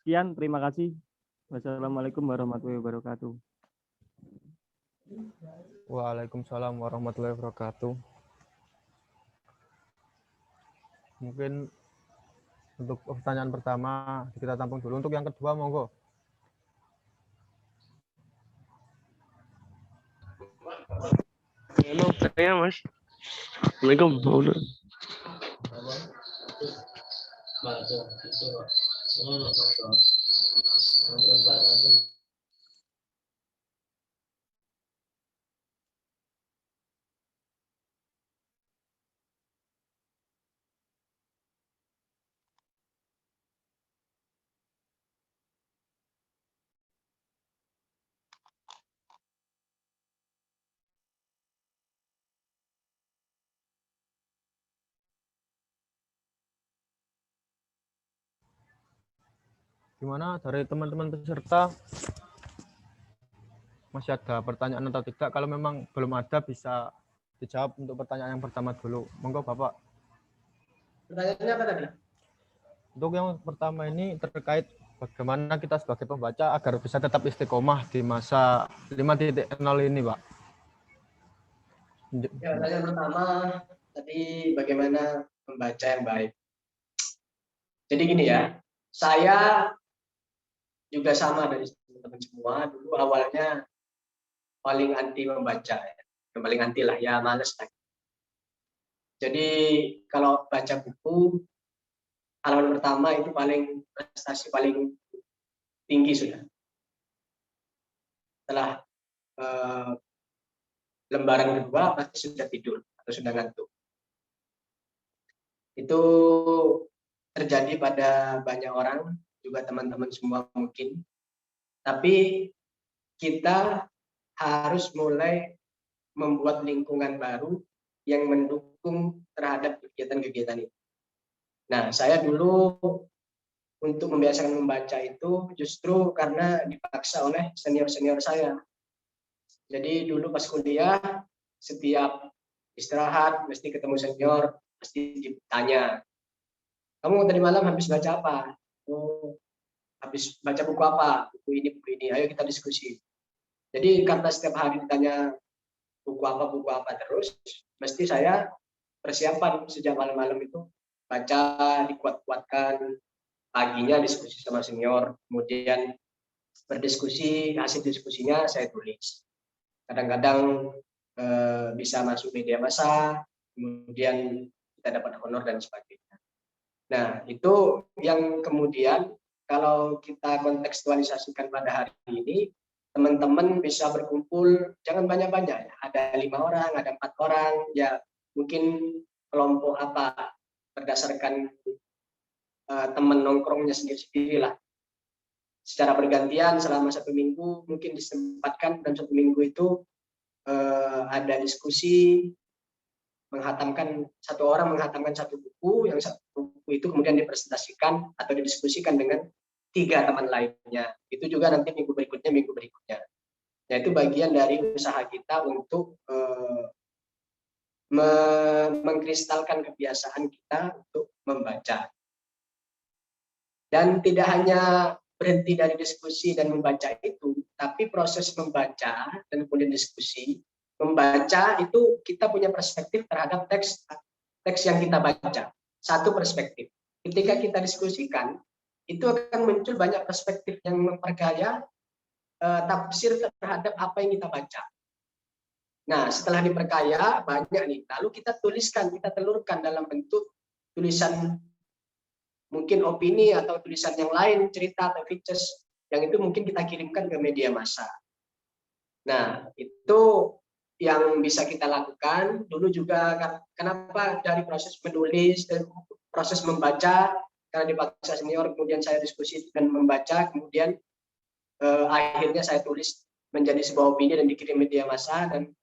Sekian, terima kasih. Wassalamualaikum warahmatullahi wabarakatuh. Waalaikumsalam warahmatullahi wabarakatuh. Mungkin untuk pertanyaan pertama kita tampung dulu. Untuk yang kedua, monggo. Emang saya Mas. Assalamualaikum. Gimana dari teman-teman peserta? Masih ada pertanyaan atau tidak? Kalau memang belum ada, bisa dijawab untuk pertanyaan yang pertama dulu. Monggo, Bapak. Pertanyaannya apa tadi? Untuk yang pertama ini terkait bagaimana kita sebagai pembaca agar bisa tetap istiqomah di masa 5.0 ini, Pak. Ya, pertanyaan pertama tadi bagaimana membaca yang baik. Jadi gini ya, saya juga sama dari teman-teman semua. Dulu awalnya paling anti membaca, ya. Yang paling anti lah, ya males lah. Jadi kalau baca buku, halaman pertama itu paling prestasi paling tinggi sudah. Setelah lembaran kedua pasti sudah tidur atau sudah ngantuk. Itu terjadi pada banyak orang, juga teman-teman semua mungkin. Tapi kita harus mulai membuat lingkungan baru yang mendukung terhadap kegiatan-kegiatan itu. Nah, saya dulu untuk membiasakan membaca itu justru karena dipaksa oleh senior-senior saya. Jadi dulu pas kuliah, setiap istirahat mesti ketemu senior, mesti ditanya, kamu tadi malam habis baca apa? Oh, habis baca buku apa? Buku ini, ayo kita diskusi. Jadi karena setiap hari ditanya buku apa terus, mesti saya persiapan sejak malam-malam itu baca, dikuat-kuatkan, paginya diskusi sama senior, kemudian berdiskusi, hasil diskusinya saya tulis. Kadang-kadang bisa masuk media massa, kemudian kita dapat honor dan sebagainya. Nah, itu yang kemudian kalau kita kontekstualisasikan pada hari ini, teman-teman bisa berkumpul, jangan banyak-banyak, ya. Ada 5 orang, ada 4 orang, ya mungkin kelompok apa, berdasarkan teman nongkrongnya sendiri-sendiri lah. Secara bergantian selama 1 minggu, mungkin disempatkan dalam 1 minggu itu ada diskusi, satu orang menghatamkan satu buku, yang satu buku itu kemudian dipresentasikan atau didiskusikan dengan 3 teman lainnya. Itu juga nanti minggu berikutnya. Nah, itu bagian dari usaha kita untuk mengkristalkan kebiasaan kita untuk membaca. Dan tidak hanya berhenti dari diskusi dan membaca itu, tapi proses membaca dan kemudian diskusi, membaca itu kita punya perspektif terhadap teks yang kita baca. Satu perspektif. Ketika kita diskusikan, itu akan muncul banyak perspektif yang memperkaya tafsir terhadap apa yang kita baca. Nah, setelah diperkaya banyak nih, lalu kita tuliskan, kita telurkan dalam bentuk tulisan, mungkin opini atau tulisan yang lain, cerita atau features, yang itu mungkin kita kirimkan ke media massa. Nah, itu yang bisa kita lakukan. Dulu juga kenapa dari proses menulis, proses membaca, karena dipaksa senior, kemudian saya diskusi dan membaca, kemudian akhirnya saya tulis menjadi sebuah opini dan dikirim media massa, dan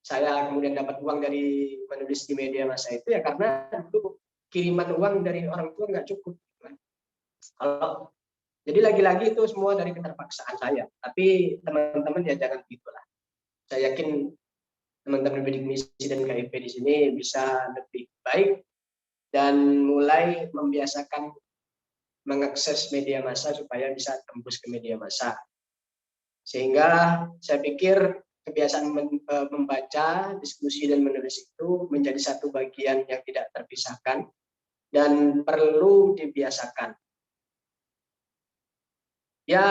saya kemudian dapat uang dari menulis di media massa itu ya karena dulu kiriman uang dari orang tua nggak cukup. Kalau jadi lagi-lagi itu semua dari keterpaksaan saya. Tapi teman-teman ya jangan gitulah. Saya yakin teman-teman bidik misi dan KIP di sini bisa lebih baik dan mulai membiasakan mengakses media massa supaya bisa tembus ke media massa. Sehingga saya pikir kebiasaan membaca, diskusi, dan menulis itu menjadi satu bagian yang tidak terpisahkan dan perlu dibiasakan. Ya,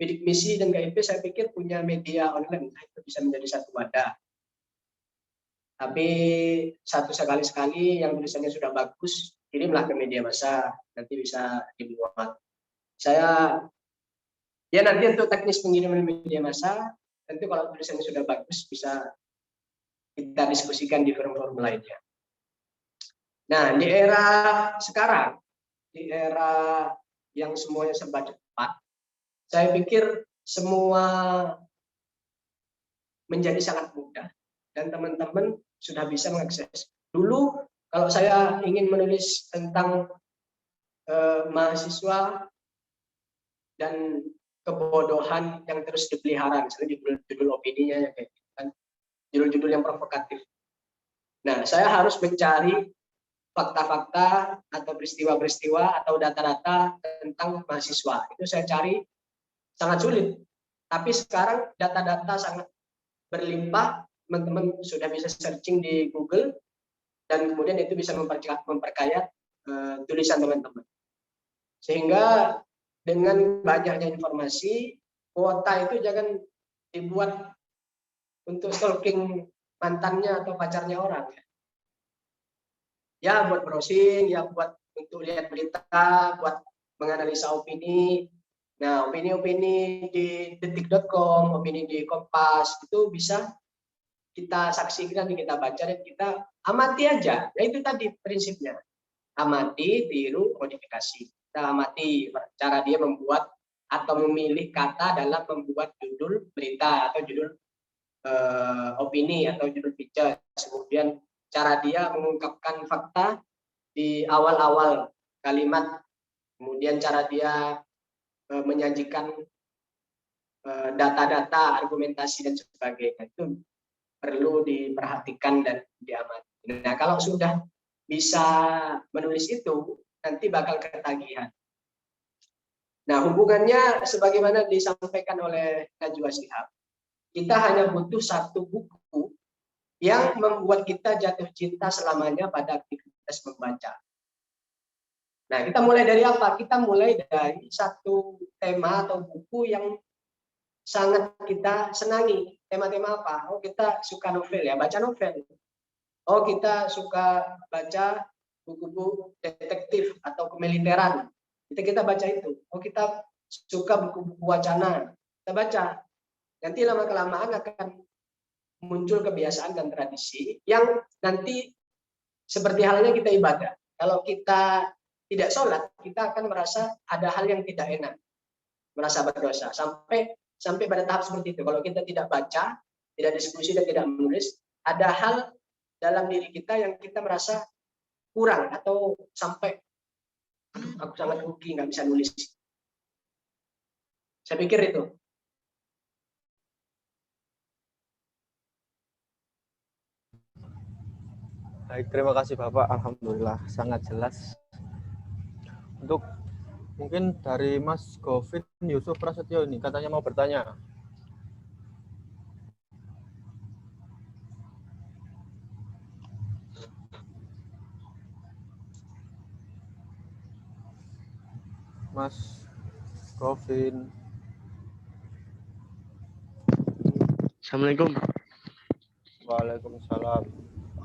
bidik misi dan KIP saya pikir punya media online, itu bisa menjadi satu wadah. Tapi satu sekali-sekali yang tulisannya sudah bagus, kirimlah ke media massa, nanti bisa dibuat. Saya ya nanti untuk teknis pengiriman media massa, tentu kalau tulisannya sudah bagus bisa kita diskusikan di forum-forum lainnya. Nah, di era sekarang, di era yang semuanya serba cepat, saya pikir semua menjadi sangat mudah dan teman-teman sudah bisa mengakses. Dulu kalau saya ingin menulis tentang mahasiswa dan kebodohan yang terus dipelihara, misalnya judul opininya ya kayak gitu kan, judul-judul yang provokatif. Nah, saya harus mencari fakta-fakta atau peristiwa-peristiwa atau data-data tentang mahasiswa. Itu saya cari sangat sulit. Tapi sekarang data-data sangat berlimpah, teman-teman sudah bisa searching di Google dan kemudian itu bisa memperkaya tulisan teman-teman. Sehingga dengan banyaknya informasi, kuota itu jangan dibuat untuk stalking mantannya atau pacarnya orang. Ya buat browsing, ya buat untuk lihat berita, buat menganalisa opini. Nah, opini-opini di detik.com, opini di Kompas, itu bisa kita saksikan, kita baca, dan kita amati aja. Nah, itu tadi prinsipnya. Amati, tiru, modifikasi. Kita amati cara dia membuat atau memilih kata dalam membuat judul berita atau judul opini atau judul picture. Kemudian cara dia mengungkapkan fakta di awal-awal kalimat. Kemudian cara dia menyajikan data-data, argumentasi dan sebagainya. Itu perlu diperhatikan dan diamati. Nah, kalau sudah bisa menulis itu, nanti bakal ketagihan. Nah, hubungannya sebagaimana disampaikan oleh Najwa Shihab, kita hanya butuh satu buku yang membuat kita jatuh cinta selamanya pada aktivitas membaca. Nah, kita mulai dari apa? Kita mulai dari satu tema atau buku yang sangat kita senangi. Tema-tema apa? Oh, kita suka novel ya, baca novel. Oh, kita suka baca buku-buku detektif atau kemiliteran. Kita baca itu. Oh, kita suka buku-buku wacana. Kita baca. Nanti lama-kelamaan akan muncul kebiasaan dan tradisi yang nanti seperti halnya kita ibadah. Kalau kita tidak sholat, kita akan merasa ada hal yang tidak enak, merasa berdosa. Sampai pada tahap seperti itu. Kalau kita tidak baca, tidak diskusi dan tidak menulis, ada hal dalam diri kita yang kita merasa kurang atau sampai aku sangat rugi nggak bisa nulis. Saya pikir itu. Baik, terima kasih Bapak. Alhamdulillah sangat jelas. Untuk mungkin dari Mas Govin Yusuf Prasetyo ini katanya mau bertanya. Mas Govin. Assalamualaikum. Waalaikumsalam.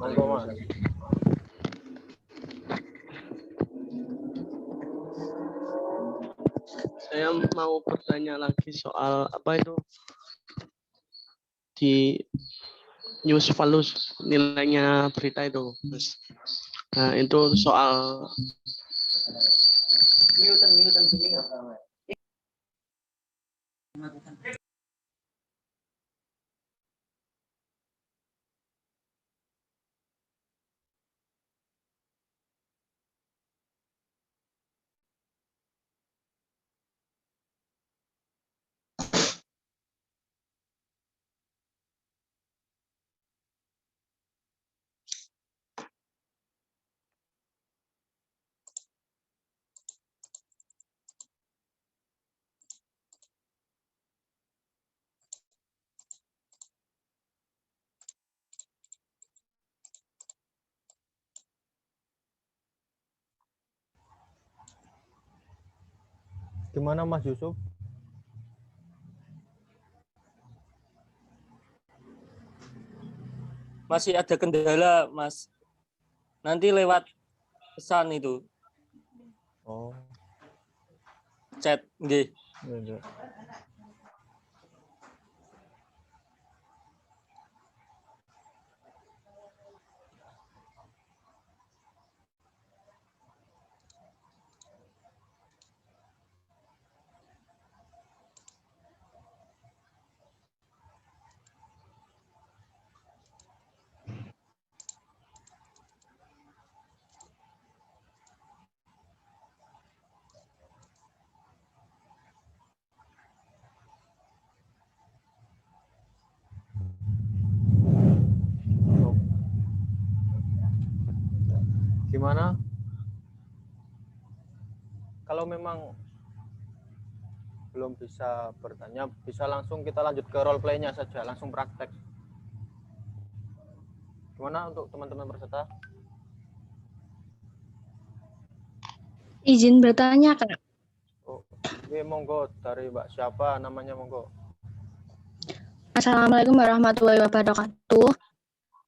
Monggo Mas. Saya mau bertanya lagi soal apa itu di News Valus nilainya berita itu. Nah, itu soal Gimana Mas Yusuf? Masih ada kendala, Mas. Nanti lewat pesan itu, Oh, chat, nggih. iya. Gimana? Kalau memang belum bisa bertanya, bisa langsung kita lanjut ke role play-nya saja, langsung praktek. Gimana untuk teman-teman peserta? Izin bertanya, Kak. Oh, oke, monggo dari Mbak siapa namanya, monggo. Assalamualaikum warahmatullahi wabarakatuh.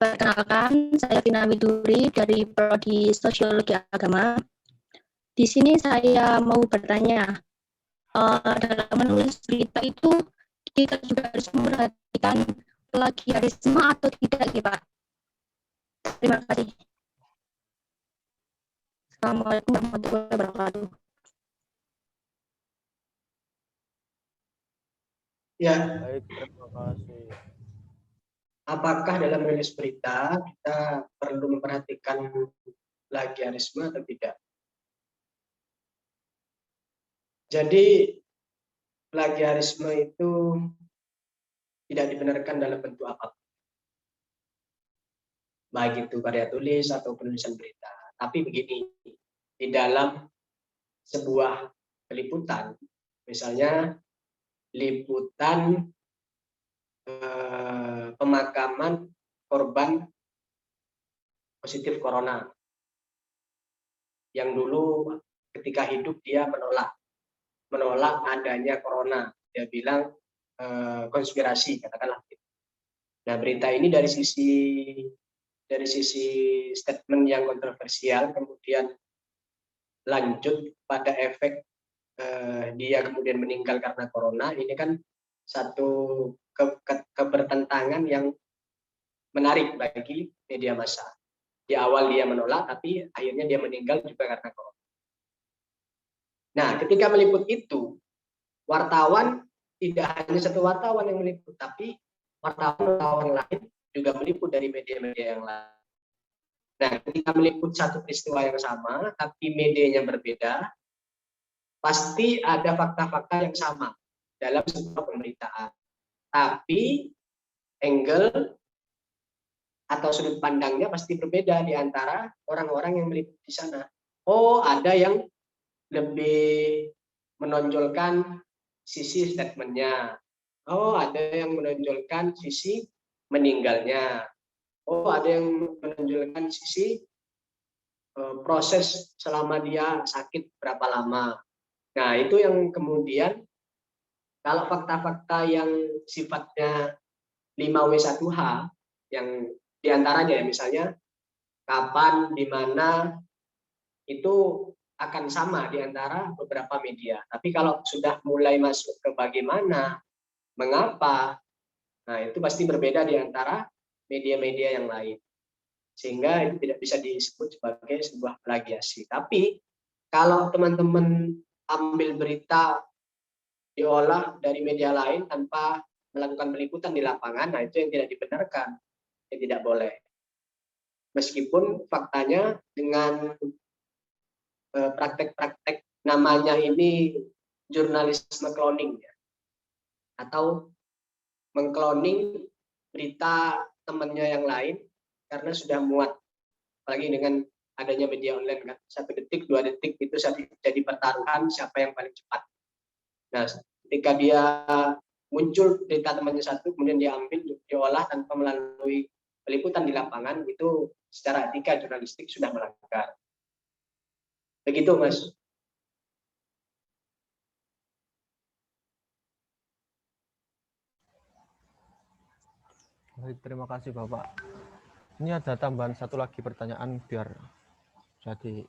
Perkenalkan, saya Vina Widuri dari Prodi Sosiologi Agama. Di sini saya mau bertanya, dalam menulis berita itu kita juga harus memperhatikan plagiarisme atau tidak, ya, Pak? Terima kasih. Assalamualaikum warahmatullahi wabarakatuh. Ya, Baik, terima kasih. apakah dalam menulis berita kita perlu memperhatikan plagiarisme atau tidak? Jadi plagiarisme itu tidak dibenarkan dalam bentuk apapun, baik itu karya tulis atau penulisan berita. Tapi begini, di dalam sebuah peliputan, misalnya liputan pemakaman korban positif corona, yang dulu ketika hidup dia menolak adanya corona, dia bilang konspirasi, katakanlah. Nah, berita ini dari sisi statement yang kontroversial, kemudian lanjut pada efek dia kemudian meninggal karena corona. Ini kan satu kebertentangan yang menarik bagi media massa. Di awal dia menolak, tapi akhirnya dia meninggal juga karena corona. Nah, ketika meliput itu, wartawan tidak hanya satu wartawan yang meliput, tapi wartawan lain juga meliput dari media-media yang lain. Nah, ketika meliput satu peristiwa yang sama, tapi medianya berbeda, pasti ada fakta-fakta yang sama dalam sebuah pemberitaan. Tapi angle atau sudut pandangnya pasti berbeda di antara orang-orang yang meliput di sana. Oh, ada yang lebih menonjolkan sisi statementnya. Oh, ada yang menonjolkan sisi meninggalnya. Oh, ada yang menonjolkan sisi proses selama dia sakit berapa lama. Nah, itu yang kemudian kalau fakta-fakta yang sifatnya 5W1H, yang diantaranya ya misalnya kapan, di mana, itu akan sama di antara beberapa media. Tapi kalau sudah mulai masuk ke bagaimana, mengapa, Nah, itu pasti berbeda di antara media-media yang lain. Sehingga itu tidak bisa disebut sebagai sebuah plagiasi. Tapi kalau teman-teman ambil berita diolah dari media lain tanpa melakukan peliputan di lapangan, nah itu yang tidak dibenarkan, yang tidak boleh. Meskipun faktanya dengan praktek-praktek namanya ini jurnalisme cloning, ya, atau mengkloning berita temannya yang lain karena sudah muat, apalagi dengan adanya media online kan, 1 detik 2 detik itu jadi pertaruhan siapa yang paling cepat. Nah, ketika dia muncul berita temannya satu kemudian diambil diolah tanpa melalui peliputan di lapangan, itu secara etika jurnalistik sudah melanggar. Begitu, Mas. Baik, terima kasih Bapak. Ini ada tambahan satu lagi pertanyaan biar jadi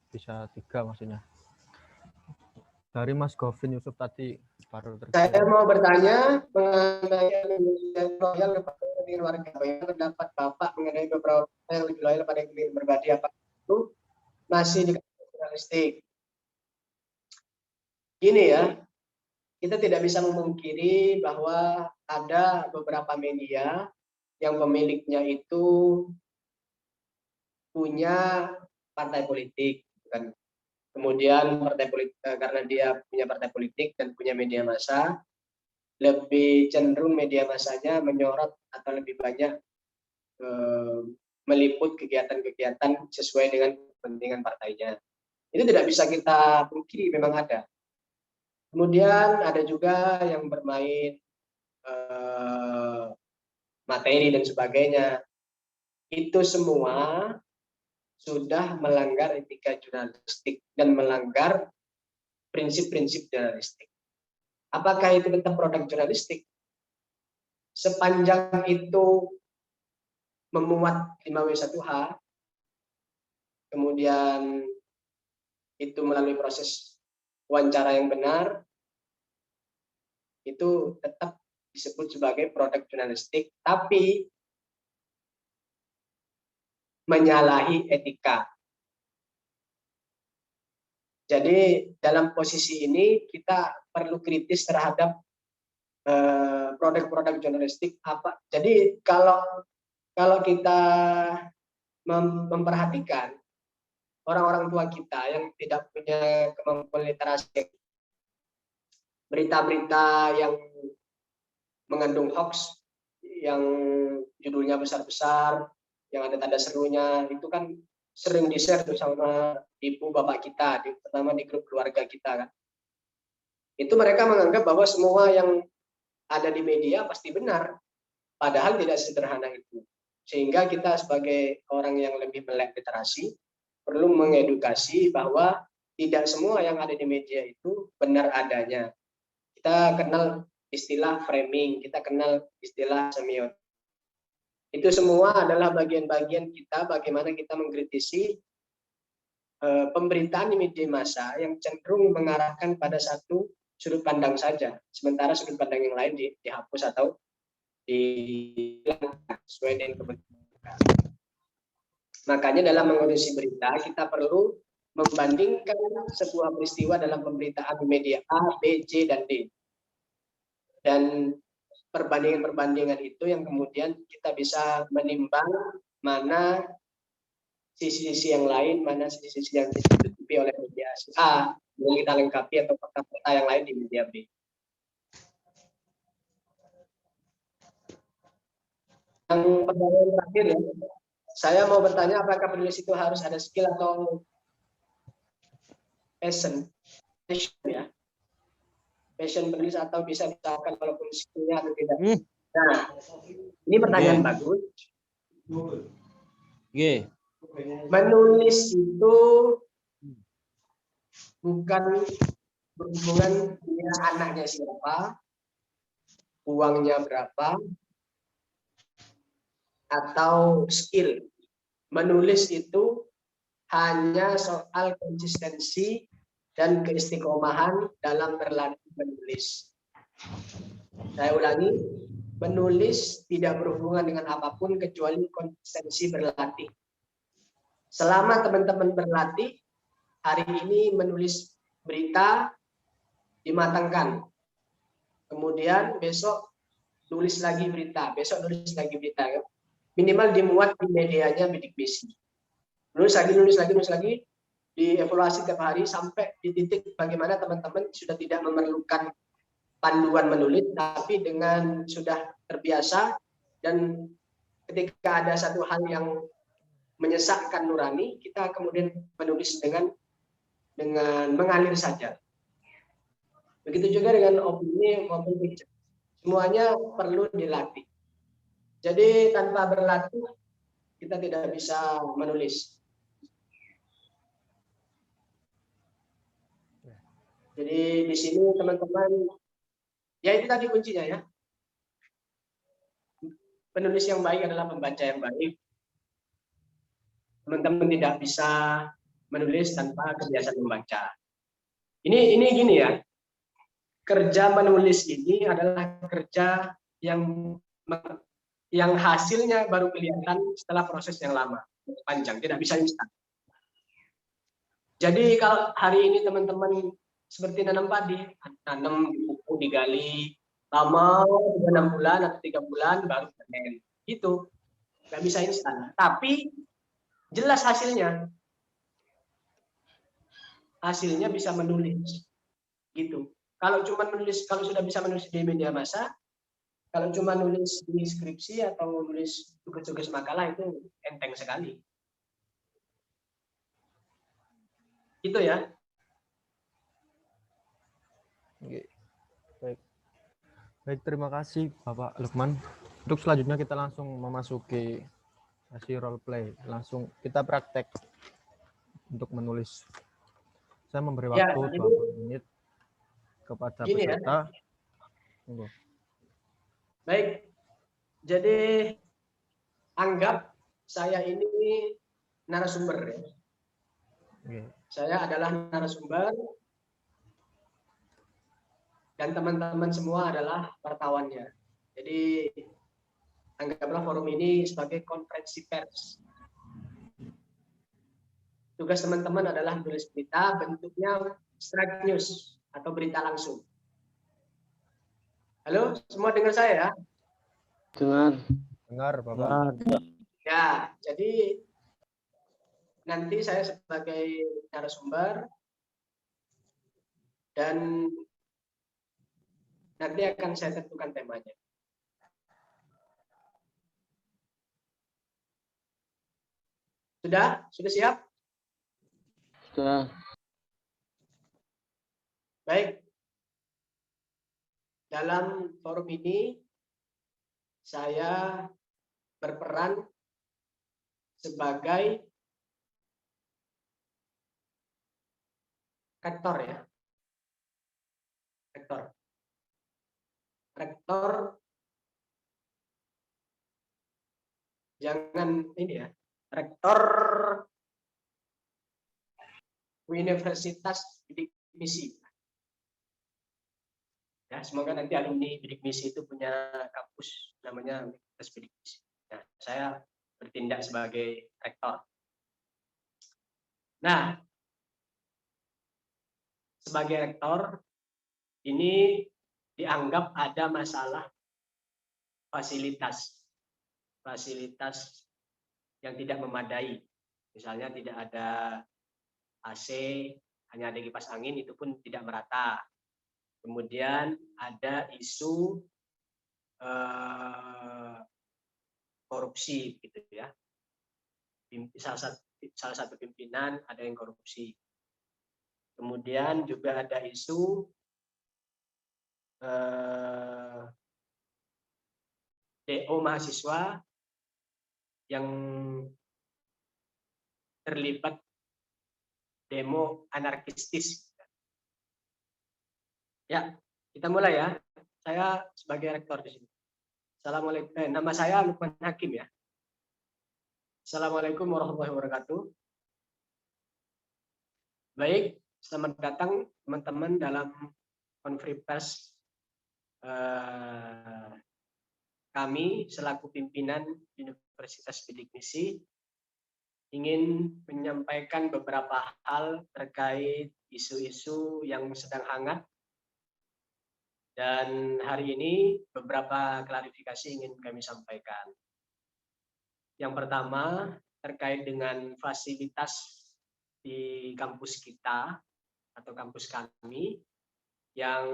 bisa 3 maksudnya. Dari Mas Govin Yusuf tadi baru Saya terkirim. mau bertanya mengenai yang loyal kepada warga. Bagaimana pendapat Bapak mengenai beberapa yang lebih loyal pada yang berbadi, apa itu masih di jurnalistik? Gini ya, kita tidak bisa memungkiri bahwa ada beberapa media yang pemiliknya itu punya partai politik, kan? Kemudian partai politik, karena dia punya partai politik dan punya media massa, lebih cenderung media massanya menyorot atau lebih banyak meliput kegiatan-kegiatan sesuai dengan kepentingan partainya. Itu tidak bisa kita pungkiri, memang ada. Kemudian ada juga yang bermain materi dan sebagainya. Itu semua sudah melanggar etika jurnalistik dan melanggar prinsip-prinsip jurnalistik. Apakah itu tetap produk jurnalistik? Sepanjang itu memuat 5W1H, kemudian itu melalui proses wawancara yang benar, itu tetap disebut sebagai produk jurnalistik, tapi menyalahi etika. Jadi dalam posisi ini kita perlu kritis terhadap produk-produk jurnalistik apa. Jadi kalau kita memperhatikan orang-orang tua kita yang tidak punya kemampuan literasi, berita-berita yang mengandung hoax, yang judulnya besar-besar, yang ada tanda serunya, itu kan sering di-share tuh sama ibu bapak kita, terutama di grup keluarga kita kan. Itu mereka menganggap bahwa semua yang ada di media pasti benar, padahal tidak sederhana itu. Sehingga kita sebagai orang yang lebih melek literasi perlu mengedukasi bahwa tidak semua yang ada di media itu benar adanya. Kita kenal istilah framing, kita kenal istilah semiotik. Itu semua adalah bagian-bagian kita bagaimana kita mengkritisi pemberitaan di media massa yang cenderung mengarahkan pada satu sudut pandang saja, sementara sudut pandang yang lain dihapus atau dihilangkan sesuai dengan kepentingan. Makanya dalam mengurusi berita kita perlu membandingkan sebuah peristiwa dalam pemberitaan media A, B, C, dan D. Dan perbandingan-perbandingan itu yang kemudian kita bisa menimbang mana sisi-sisi yang lain, mana sisi-sisi yang ditutupi oleh media A, yang kita lengkapi atau fakta-fakta yang lain di media B. Yang pertanyaan terakhir ya, saya mau bertanya apakah penulis itu harus ada skill atau passion ya? Passion penulis atau bisa misalkan walaupun skillnya atau tidak. Nah, ini pertanyaan bagus. Menulis itu bukan berhubungan dengan anaknya siapa, uangnya berapa, atau skill. Menulis itu hanya soal konsistensi dan keistiqomahan dalam berlatih menulis. Saya ulangi, menulis tidak berhubungan dengan apapun kecuali konsistensi berlatih. Selama teman-teman berlatih, hari ini menulis berita dimatangkan. Kemudian besok nulis lagi berita, besok nulis lagi berita. Minimal dimuat di medianya bidik misi. Nulis lagi, dievaluasi tiap hari sampai di titik bagaimana teman-teman sudah tidak memerlukan panduan menulis, tapi dengan sudah terbiasa, dan ketika ada satu hal yang menyesakkan nurani, kita kemudian menulis dengan mengalir saja. Begitu juga dengan opini maupun picture. Semuanya perlu dilatih. Jadi tanpa berlatih kita tidak bisa menulis. Jadi di sini teman-teman, ya itu tadi kuncinya ya. Penulis yang baik adalah pembaca yang baik. Teman-teman tidak bisa menulis tanpa kebiasaan membaca. Ini gini ya. Kerja menulis ini adalah kerja yang hasilnya baru kelihatan setelah proses yang lama, panjang, tidak bisa instan. Jadi kalau hari ini teman-teman seperti nanam padi, tanam di pupuk, digali, lama 6 bulan atau 3 bulan baru panen. Itu nggak bisa instan. Tapi jelas hasilnya bisa menulis, gitu. Kalau sudah bisa menulis di media massa, kalau cuma nulis di skripsi atau nulis tugas-tugas makalah itu enteng sekali. Itu ya. Oke. Baik, terima kasih Bapak Lukman. Untuk selanjutnya kita langsung memasuki sesi role play. Langsung kita praktek untuk menulis. Saya memberi waktu 20 menit kepada peserta. Ya. Baik. Jadi anggap saya ini narasumber ya. Oke. Saya adalah narasumber dan teman-teman semua adalah wartawannya. Jadi anggaplah forum ini sebagai konferensi pers. Tugas teman-teman adalah menulis berita, bentuknya straight news atau berita langsung. Halo, semua dengar saya ya? Dengar, Bapak. Ya, jadi nanti saya sebagai narasumber dan nanti akan saya tentukan temanya. Sudah? Sudah siap? Sudah. Baik. Dalam forum ini saya berperan sebagai rektor ya. Rektor jangan ini ya. Rektor Universitas Bidik Misi. Ya, semoga nanti alumni Bidik Misi itu punya kampus namanya Universitas Bidik Misi. Nah, saya bertindak sebagai rektor. Nah, sebagai rektor ini dianggap ada masalah fasilitas yang tidak memadai. Misalnya tidak ada AC, hanya ada kipas angin, itu pun tidak merata. Kemudian ada isu korupsi, gitu ya. Salah satu pimpinan ada yang korupsi. Kemudian juga ada isu DO mahasiswa yang terlibat demo anarkistis. Ya, kita mulai ya. Saya sebagai rektor di sini. Assalamualaikum. Nama saya Lukman Hakim ya. Assalamualaikum warahmatullahi wabarakatuh. Baik, selamat datang teman-teman dalam konferensi pers kami selaku pimpinan Universitas Bidik Misi ingin menyampaikan beberapa hal terkait isu-isu yang sedang hangat. Dan hari ini beberapa klarifikasi ingin kami sampaikan. Yang pertama terkait dengan fasilitas di kampus kita atau kampus kami yang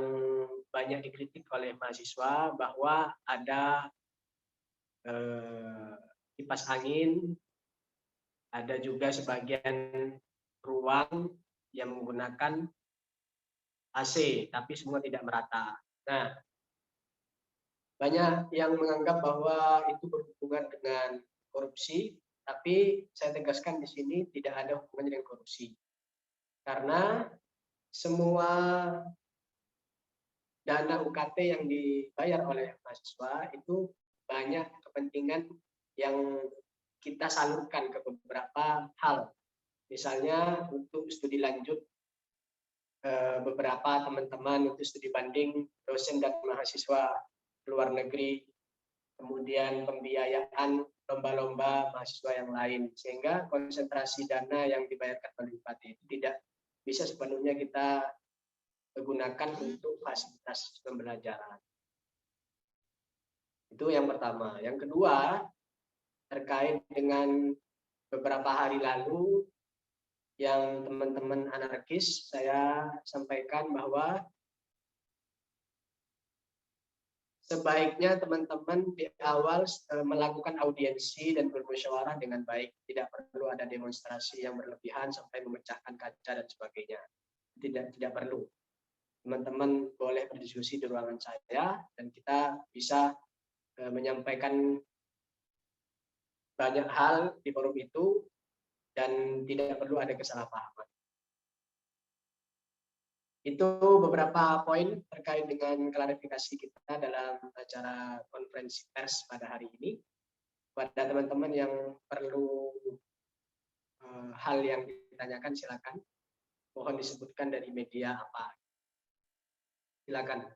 banyak dikritik oleh mahasiswa bahwa ada kipas angin, ada juga sebagian ruang yang menggunakan AC, tapi semua tidak merata. Nah, banyak yang menganggap bahwa itu berhubungan dengan korupsi, tapi saya tegaskan di sini tidak ada hubungannya dengan korupsi. Karena semua dana UKT yang dibayar oleh mahasiswa itu banyak kepentingan yang kita salurkan ke beberapa hal. Misalnya untuk studi lanjut, beberapa teman-teman untuk studi banding dosen dan mahasiswa luar negeri, kemudian pembiayaan lomba-lomba mahasiswa yang lain, sehingga konsentrasi dana yang dibayarkan oleh UKT itu tidak bisa sepenuhnya kita gunakan untuk fasilitas pembelajaran. Itu yang pertama. Yang kedua, terkait dengan beberapa hari lalu yang teman-teman anarkis, saya sampaikan bahwa sebaiknya teman-teman di awal melakukan audiensi dan bermusyawarah dengan baik. Tidak perlu ada demonstrasi yang berlebihan sampai memecahkan kaca dan sebagainya. Tidak perlu. Teman-teman boleh berdiskusi di ruangan saya dan kita bisa menyampaikan banyak hal di forum itu dan tidak perlu ada kesalahpahaman. Itu beberapa poin terkait dengan klarifikasi kita dalam acara konferensi pers pada hari ini. Pada teman-teman yang perlu hal yang ditanyakan, silakan. Mohon disebutkan dari media apa. Silakan.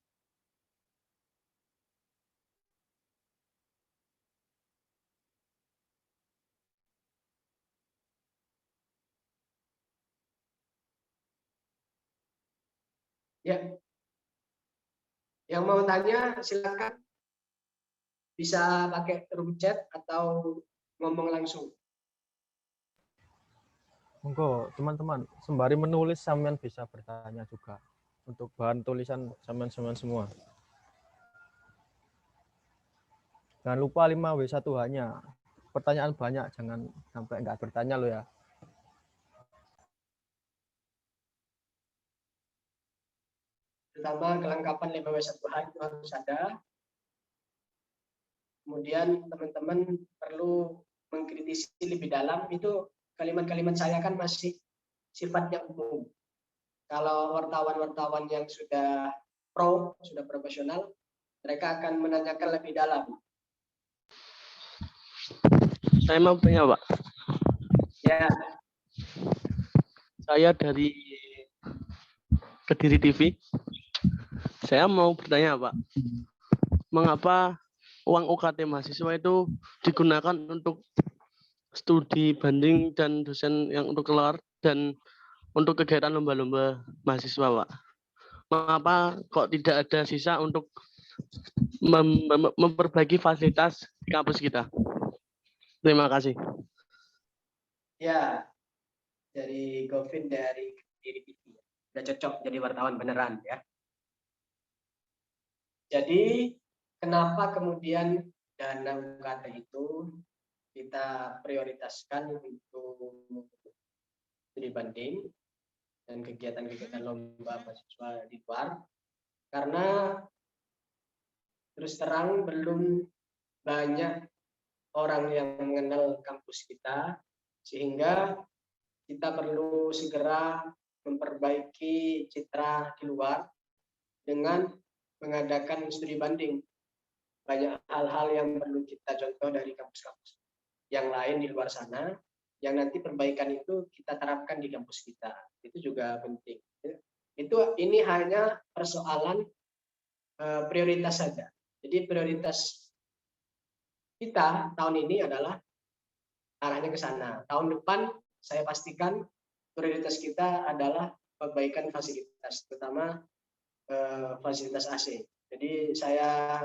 Ya, yang mau tanya silakan, bisa pakai room chat atau ngomong langsung. Monggo teman-teman sembari menulis sampean bisa bertanya juga untuk bahan tulisan sampean semua. Jangan lupa 5W1H-nya. Pertanyaan banyak, jangan sampai nggak bertanya lo ya. Pertama, kelengkapan 5W1H itu harus ada. Kemudian teman-teman perlu mengkritisi lebih dalam. Itu kalimat-kalimat saya kan masih sifatnya umum. Kalau wartawan-wartawan yang sudah sudah profesional, mereka akan menanyakan lebih dalam. Saya mau tanya, Pak. Ya. Saya dari Kediri TV. Saya mau bertanya, Pak. Mengapa uang UKT mahasiswa itu digunakan untuk studi banding dan dosen yang untuk keluar dan untuk kegiatan lomba-lomba mahasiswa, Pak? Mengapa kok tidak ada sisa untuk memperbaiki fasilitas di kampus kita? Terima kasih. Ya, dari Govin dari Kediri TV. Udah cocok jadi wartawan beneran ya. Jadi kenapa kemudian dana UKT itu kita prioritaskan untuk studi banding dan kegiatan-kegiatan lomba mahasiswa di luar? Karena terus terang belum banyak orang yang mengenal kampus kita, sehingga kita perlu segera memperbaiki citra di luar dengan mengadakan studi banding. Banyak hal-hal yang perlu kita contoh dari kampus-kampus yang lain di luar sana, yang nanti perbaikan itu kita terapkan di kampus kita. Itu juga penting. Ini hanya persoalan prioritas saja. Jadi prioritas kita tahun ini adalah arahnya ke sana. Tahun depan saya pastikan prioritas kita adalah perbaikan fasilitas, terutama fasilitas AC. Jadi saya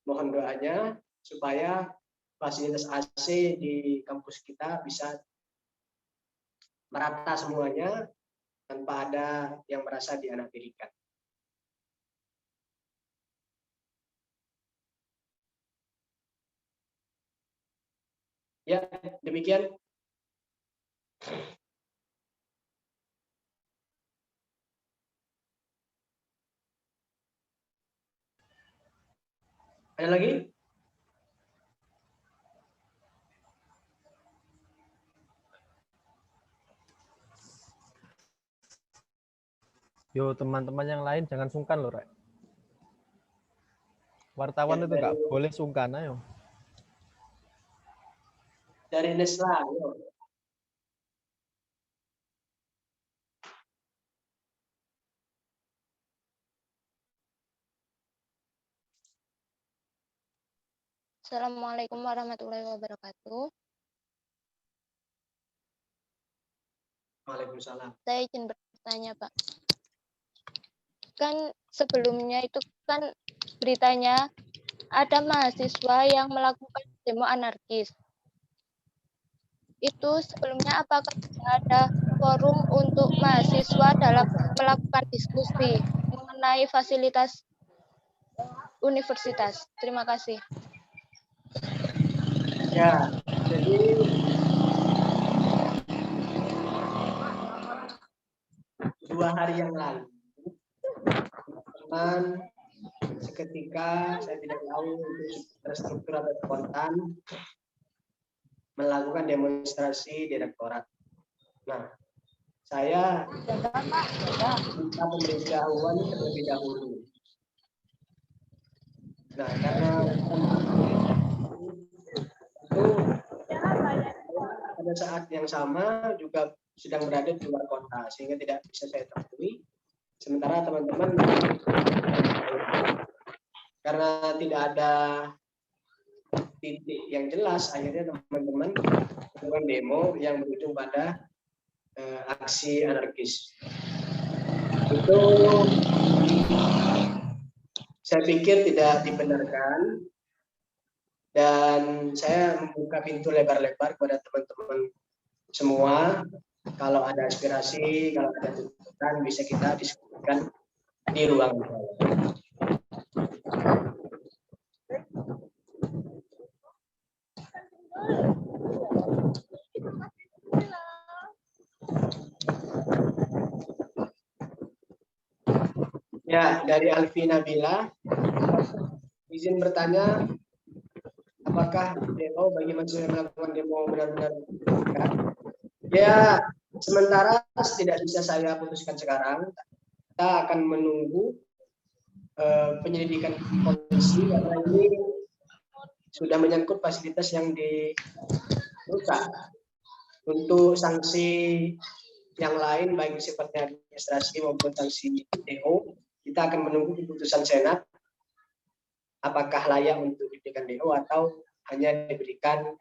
mohon doanya supaya fasilitas AC di kampus kita bisa merata semuanya tanpa ada yang merasa dianaktirikan. Ya, demikian. Ada lagi? Yo, teman-teman yang lain jangan sungkan loh, Rek. Wartawan Ya, itu nggak boleh sungkan, ayo. Dari Nesla, ayo. Assalamualaikum warahmatullahi wabarakatuh. Waalaikumsalam. Saya izin bertanya, Pak. Kan sebelumnya itu kan beritanya ada mahasiswa yang melakukan demo anarkis. Itu sebelumnya apakah ada forum untuk mahasiswa dalam melakukan diskusi mengenai fasilitas universitas? Terima kasih. Ya, jadi dua hari yang lalu, teman seketika, saya tidak tahu itu terstruktur atau spontan, melakukan demonstrasi di rektorat. Nah, saya minta pemberitahuan terlebih dahulu. Nah, karena itu pada saat yang sama juga sedang berada di luar kota, sehingga tidak bisa saya temui. Sementara teman-teman, karena tidak ada titik yang jelas, akhirnya teman-teman melakukan demo yang berujung pada aksi anarkis. Itu saya pikir tidak dibenarkan, dan saya membuka pintu lebar-lebar kepada teman-teman semua. Kalau ada aspirasi, kalau ada tuntutan, bisa kita diskusikan di ruang. Ya, dari Alfi Nabila, izin bertanya, apakah demo bagi mahasiswa yang melakukan demo benar-benar dibutuhkan? Ya, sementara tidak bisa saya putuskan sekarang. Kita akan menunggu penyelidikan polisi, karena ini sudah menyangkut fasilitas yang dirusak. Untuk sanksi yang lain, baik sifatnya administrasi maupun sanksi DO, kita akan menunggu keputusan Senat apakah layak untuk diberikan DO atau hanya diberikan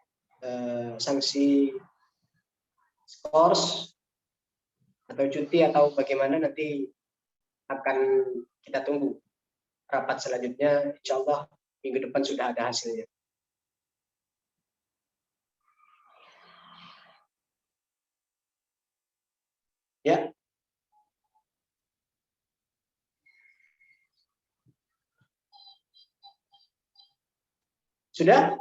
sanksi skors atau cuti atau bagaimana, nanti akan kita tunggu rapat selanjutnya. Insya Allah minggu depan sudah ada hasilnya. Ya. Sudah?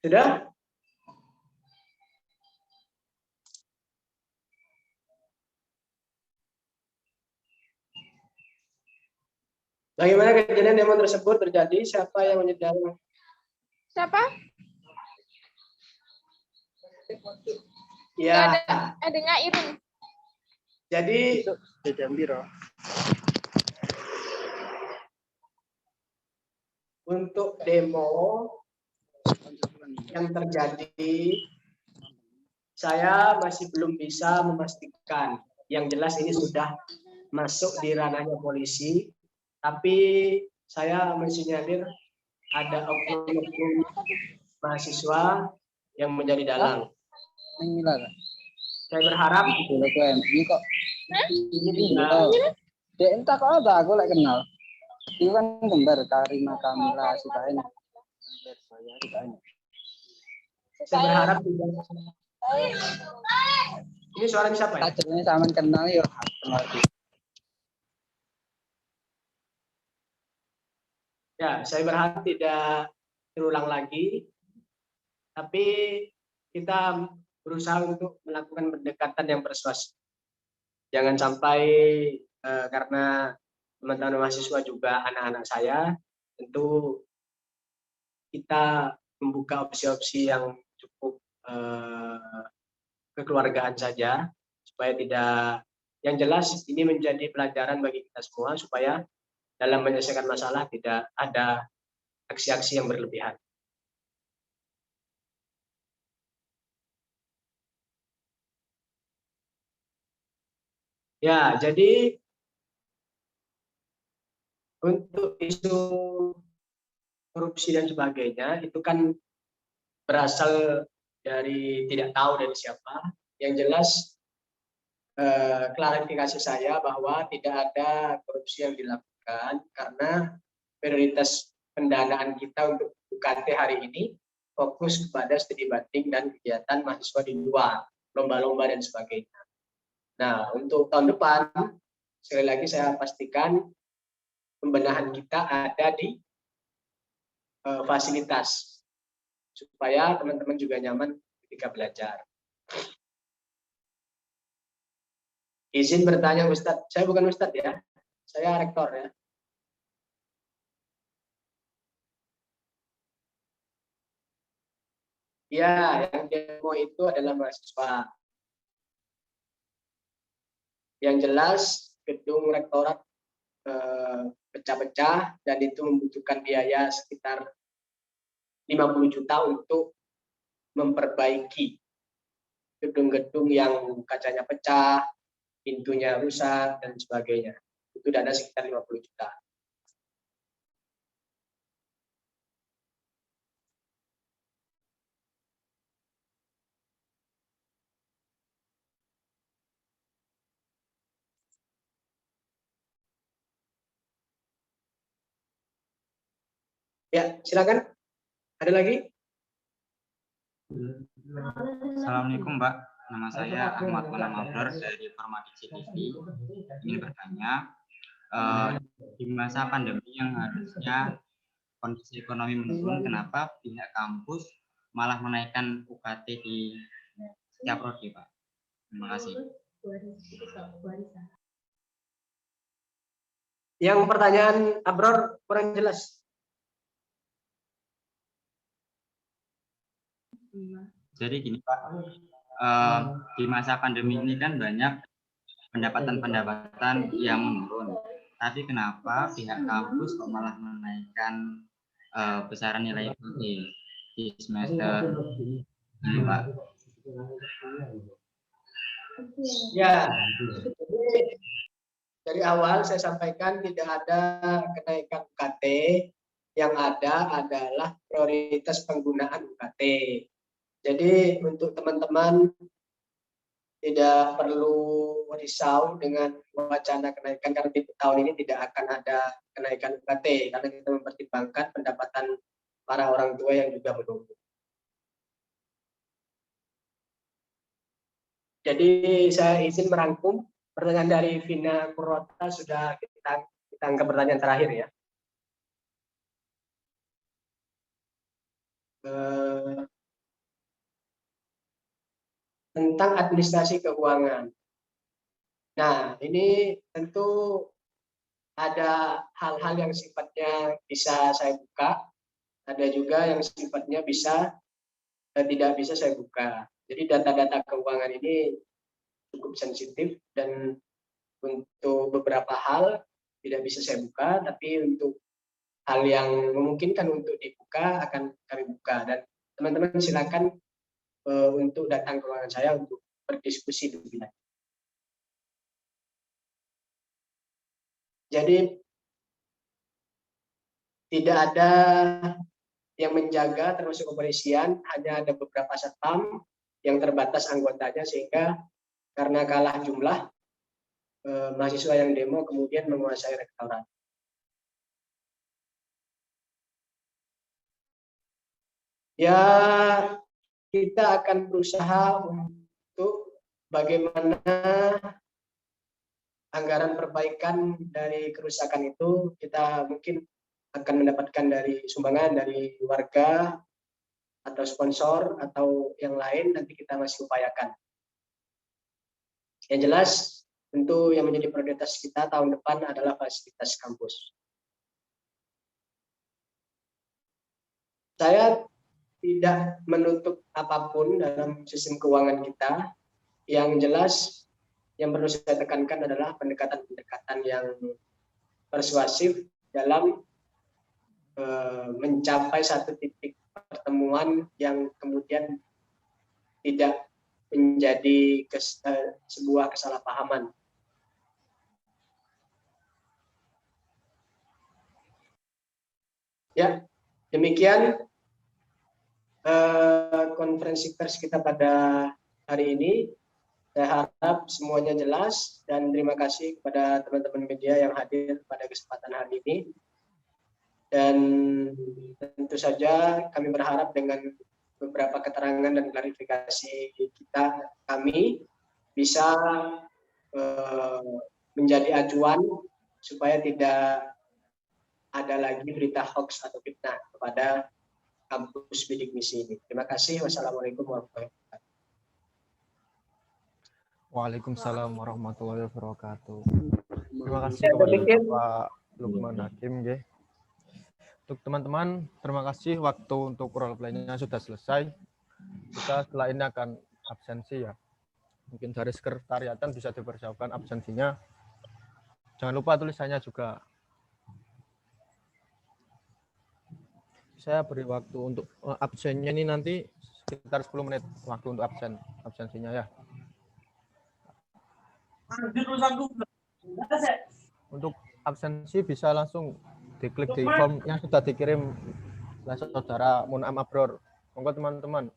Sudah? Bagaimana kejadian demo tersebut terjadi? Siapa yang menyedang? Siapa? Ya. Adanya Irin. Jadi untuk demo yang terjadi saya masih belum bisa memastikan. Yang jelas ini sudah masuk di ranahnya polisi, tapi saya mensinyalir ada oknum mahasiswa yang menjadi dalang. Saya berharap ini kok dia entah kok ada aku lagi kenal. Itu kan gambar Karima Kamila Sitaini. Saya berharap ini suara siapa ya? Ini sama kenal ya. Ya, saya berharap tidak terulang lagi. Tapi kita berusaha untuk melakukan pendekatan yang persuasif. Jangan sampai karena teman-teman mahasiswa juga anak-anak saya, tentu kita membuka opsi-opsi yang cukup kekeluargaan saja, supaya tidak, yang jelas ini menjadi pelajaran bagi kita semua, supaya dalam menyelesaikan masalah tidak ada aksi-aksi yang berlebihan. Ya, jadi untuk isu korupsi dan sebagainya itu kan berasal dari tidak tahu dari siapa. Yang jelas klarifikasi saya bahwa tidak ada korupsi yang dilakukan karena prioritas pendanaan kita untuk UKT hari ini fokus kepada studi banding dan kegiatan mahasiswa di luar, lomba-lomba dan sebagainya. Nah, untuk tahun depan, sekali lagi saya pastikan pembenahan kita ada di fasilitas, supaya teman-teman juga nyaman ketika belajar. Izin bertanya Ustadz, saya bukan Ustadz ya, saya rektor ya. Ya, yang demo itu adalah mahasiswa. Yang jelas gedung rektorat pecah-pecah dan itu membutuhkan biaya sekitar 50 juta untuk memperbaiki gedung-gedung yang kacanya pecah, pintunya rusak dan sebagainya. Itu dana sekitar 50 juta. Ya, silakan. Ada lagi? Assalamualaikum, Mbak. Nama saya Ahmad Manamabror dari Formadiksi TV. Ingin bertanya, di masa pandemi yang harusnya kondisi ekonomi menurun, kenapa pihak kampus malah menaikkan UKT di setiap prodi, Pak? Terima kasih. Yang pertanyaan Abror kurang jelas. Jadi gini Pak, di masa pandemi ini kan banyak pendapatan yang menurun. Tapi kenapa pihak kampus kok malah menaikkan besaran nilai UKT di semester ini, Pak? Ya, dari awal saya sampaikan tidak ada kenaikan UKT, yang ada adalah prioritas penggunaan UKT. Jadi untuk teman-teman tidak perlu risau dengan wacana kenaikan, karena di tahun ini tidak akan ada kenaikan UKT karena kita mempertimbangkan pendapatan para orang tua yang juga menunggu. Jadi saya izin merangkum pertanyaan dari Vina Purwata, sudah kita anggap pertanyaan terakhir ya. Tentang administrasi keuangan. Nah, ini tentu ada hal-hal yang sifatnya bisa saya buka, ada juga yang sifatnya bisa tidak bisa saya buka. Jadi data-data keuangan ini cukup sensitif dan untuk beberapa hal tidak bisa saya buka, tapi untuk hal yang memungkinkan untuk dibuka akan kami buka, dan teman-teman silakan untuk datang ke ruangan saya untuk berdiskusi lebih lanjut. Jadi tidak ada yang menjaga termasuk kepolisian, hanya ada beberapa satpam yang terbatas anggotanya, sehingga karena kalah jumlah mahasiswa yang demo kemudian menguasai rektorat. Ya, kita akan berusaha untuk bagaimana anggaran perbaikan dari kerusakan itu kita mungkin akan mendapatkan dari sumbangan dari warga atau sponsor atau yang lain, nanti kita masih upayakan. Yang jelas tentu yang menjadi prioritas kita tahun depan adalah fasilitas kampus. Saya tidak menutup apapun dalam sistem keuangan kita. Yang jelas yang perlu saya tekankan adalah pendekatan-pendekatan yang persuasif dalam mencapai satu titik pertemuan yang kemudian tidak menjadi sebuah kesalahpahaman. Ya, demikian konferensi pers kita pada hari ini. Saya harap semuanya jelas dan terima kasih kepada teman-teman media yang hadir pada kesempatan hari ini. Dan tentu saja kami berharap dengan beberapa keterangan dan klarifikasi kami bisa menjadi acuan supaya tidak ada lagi berita hoax atau fitnah kepada kampus bidik misi ini. Terima kasih. Wassalamualaikum warahmatullahi wabarakatuh. Waalaikumsalam warahmatullahi wabarakatuh. Terima kasih kepada Pak Lukman Hakim. Untuk teman-teman, terima kasih waktu untuk role play-nya sudah selesai. Kita setelah ini akan absensi ya. Mungkin dari sekretariatan bisa dipersiapkan absensinya. Jangan lupa tulisannya juga. Saya beri waktu untuk absennya ini nanti sekitar 10 menit waktu untuk absensinya ya. Untuk absensi bisa langsung diklik di form yang sudah dikirim oleh saudara Mun'am Abror. Monggo teman-teman.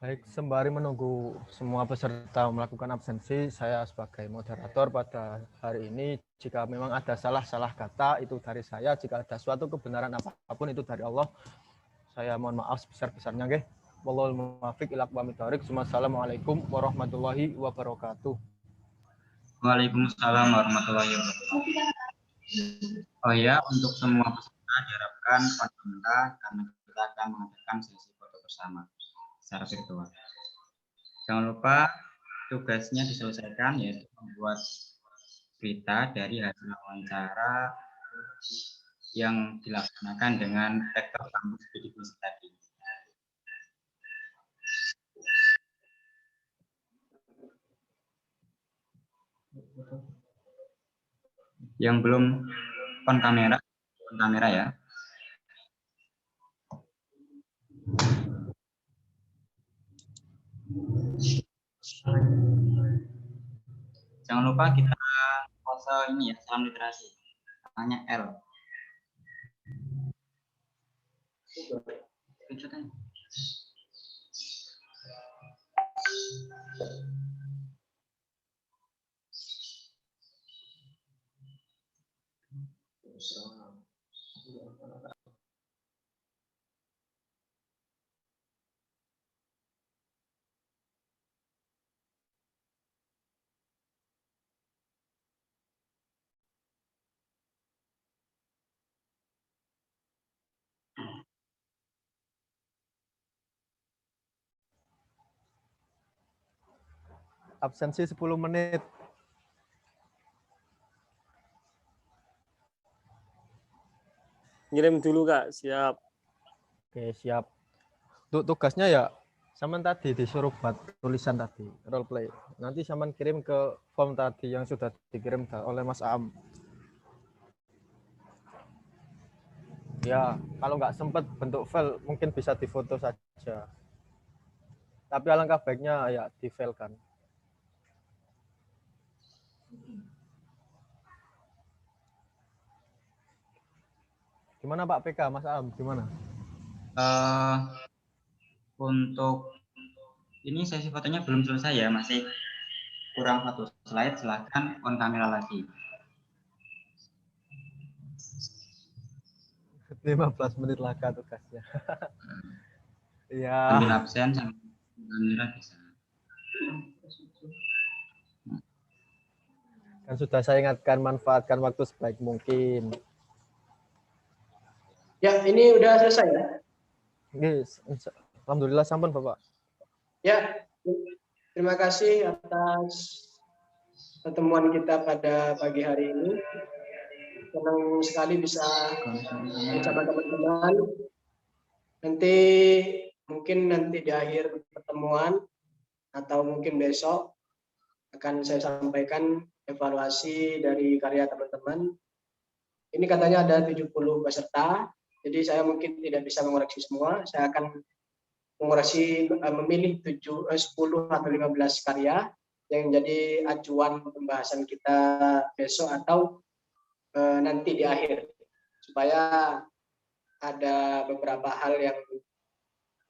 Baik, sembari menunggu semua peserta melakukan absensi, saya sebagai moderator pada hari ini, jika memang ada salah-salah kata, itu dari saya. Jika ada suatu kebenaran apapun, itu dari Allah. Saya mohon maaf sebesar-besarnya. Wallahul muwaffiq ila aqwamit thoriq. Wassalamualaikum warahmatullahi wabarakatuh. Waalaikumsalam warahmatullahi wabarakatuh. Oh ya, untuk semua peserta diharapkan pada karena kita akan mengadakan sesi foto bersama secara virtual. Jangan lupa tugasnya diselesaikan, yaitu membuat berita dari hasil wawancara yang dilaksanakan dengan rektor kampus bidik misi tadi. Yang belum on kamera ya. Jangan lupa kita pose ini ya, salam literasi. Namanya L. absensi 10 menit. Ngirim dulu Kak, siap. Oke, siap. Untuk tugasnya ya, Saman tadi disuruh buat tulisan tadi, role play. Nanti Saman kirim ke form tadi yang sudah dikirim oleh Mas Am. Ya, kalau nggak sempat bentuk file, mungkin bisa difoto saja. Tapi alangkah baiknya ya di-file kan. Gimana Pak PK, Mas Am, gimana? Untuk ini sesi fotonya belum selesai ya, masih kurang 1 slide. Silahkan on kamera lagi. 15 menit laka tugasnya. Ambil Iya. absen sama kamera bisa. Kan sudah saya ingatkan, manfaatkan waktu sebaik mungkin. Ya, ini udah selesai ya? Yes. Alhamdulillah sampun Bapak. Ya, terima kasih atas pertemuan kita pada pagi hari ini. Senang sekali bisa bersama teman-teman. Nanti di akhir pertemuan atau mungkin besok akan saya sampaikan evaluasi dari karya teman-teman. Ini katanya ada 70 peserta, jadi saya mungkin tidak bisa mengoreksi semua. Saya akan memilih 10 atau 15 karya yang jadi acuan pembahasan kita besok atau nanti di akhir, supaya ada beberapa hal yang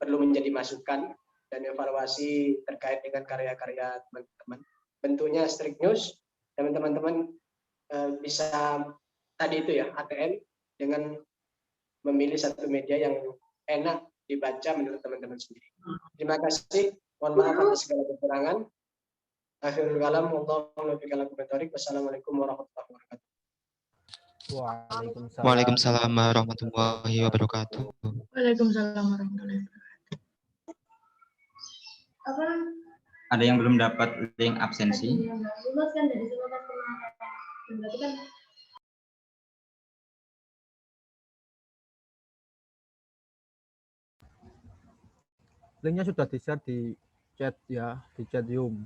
perlu menjadi masukan dan evaluasi terkait dengan karya-karya teman-teman. Bentuknya strict news, dan teman-teman bisa tadi itu ya, ATM, dengan memilih satu media yang enak dibaca menurut teman-teman sendiri. Terima kasih. Mohon maaf atas segala kekurangan. Akhirul kalam, wassalamualaikum warahmatullahi wabarakatuh. Waalaikumsalam. Waalaikumsalam warahmatullahi wabarakatuh. Waalaikumsalam warahmatullahi wabarakatuh. Ada yang belum dapat link absensi? Linknya sudah di-share di chat ya, di chat Zoom.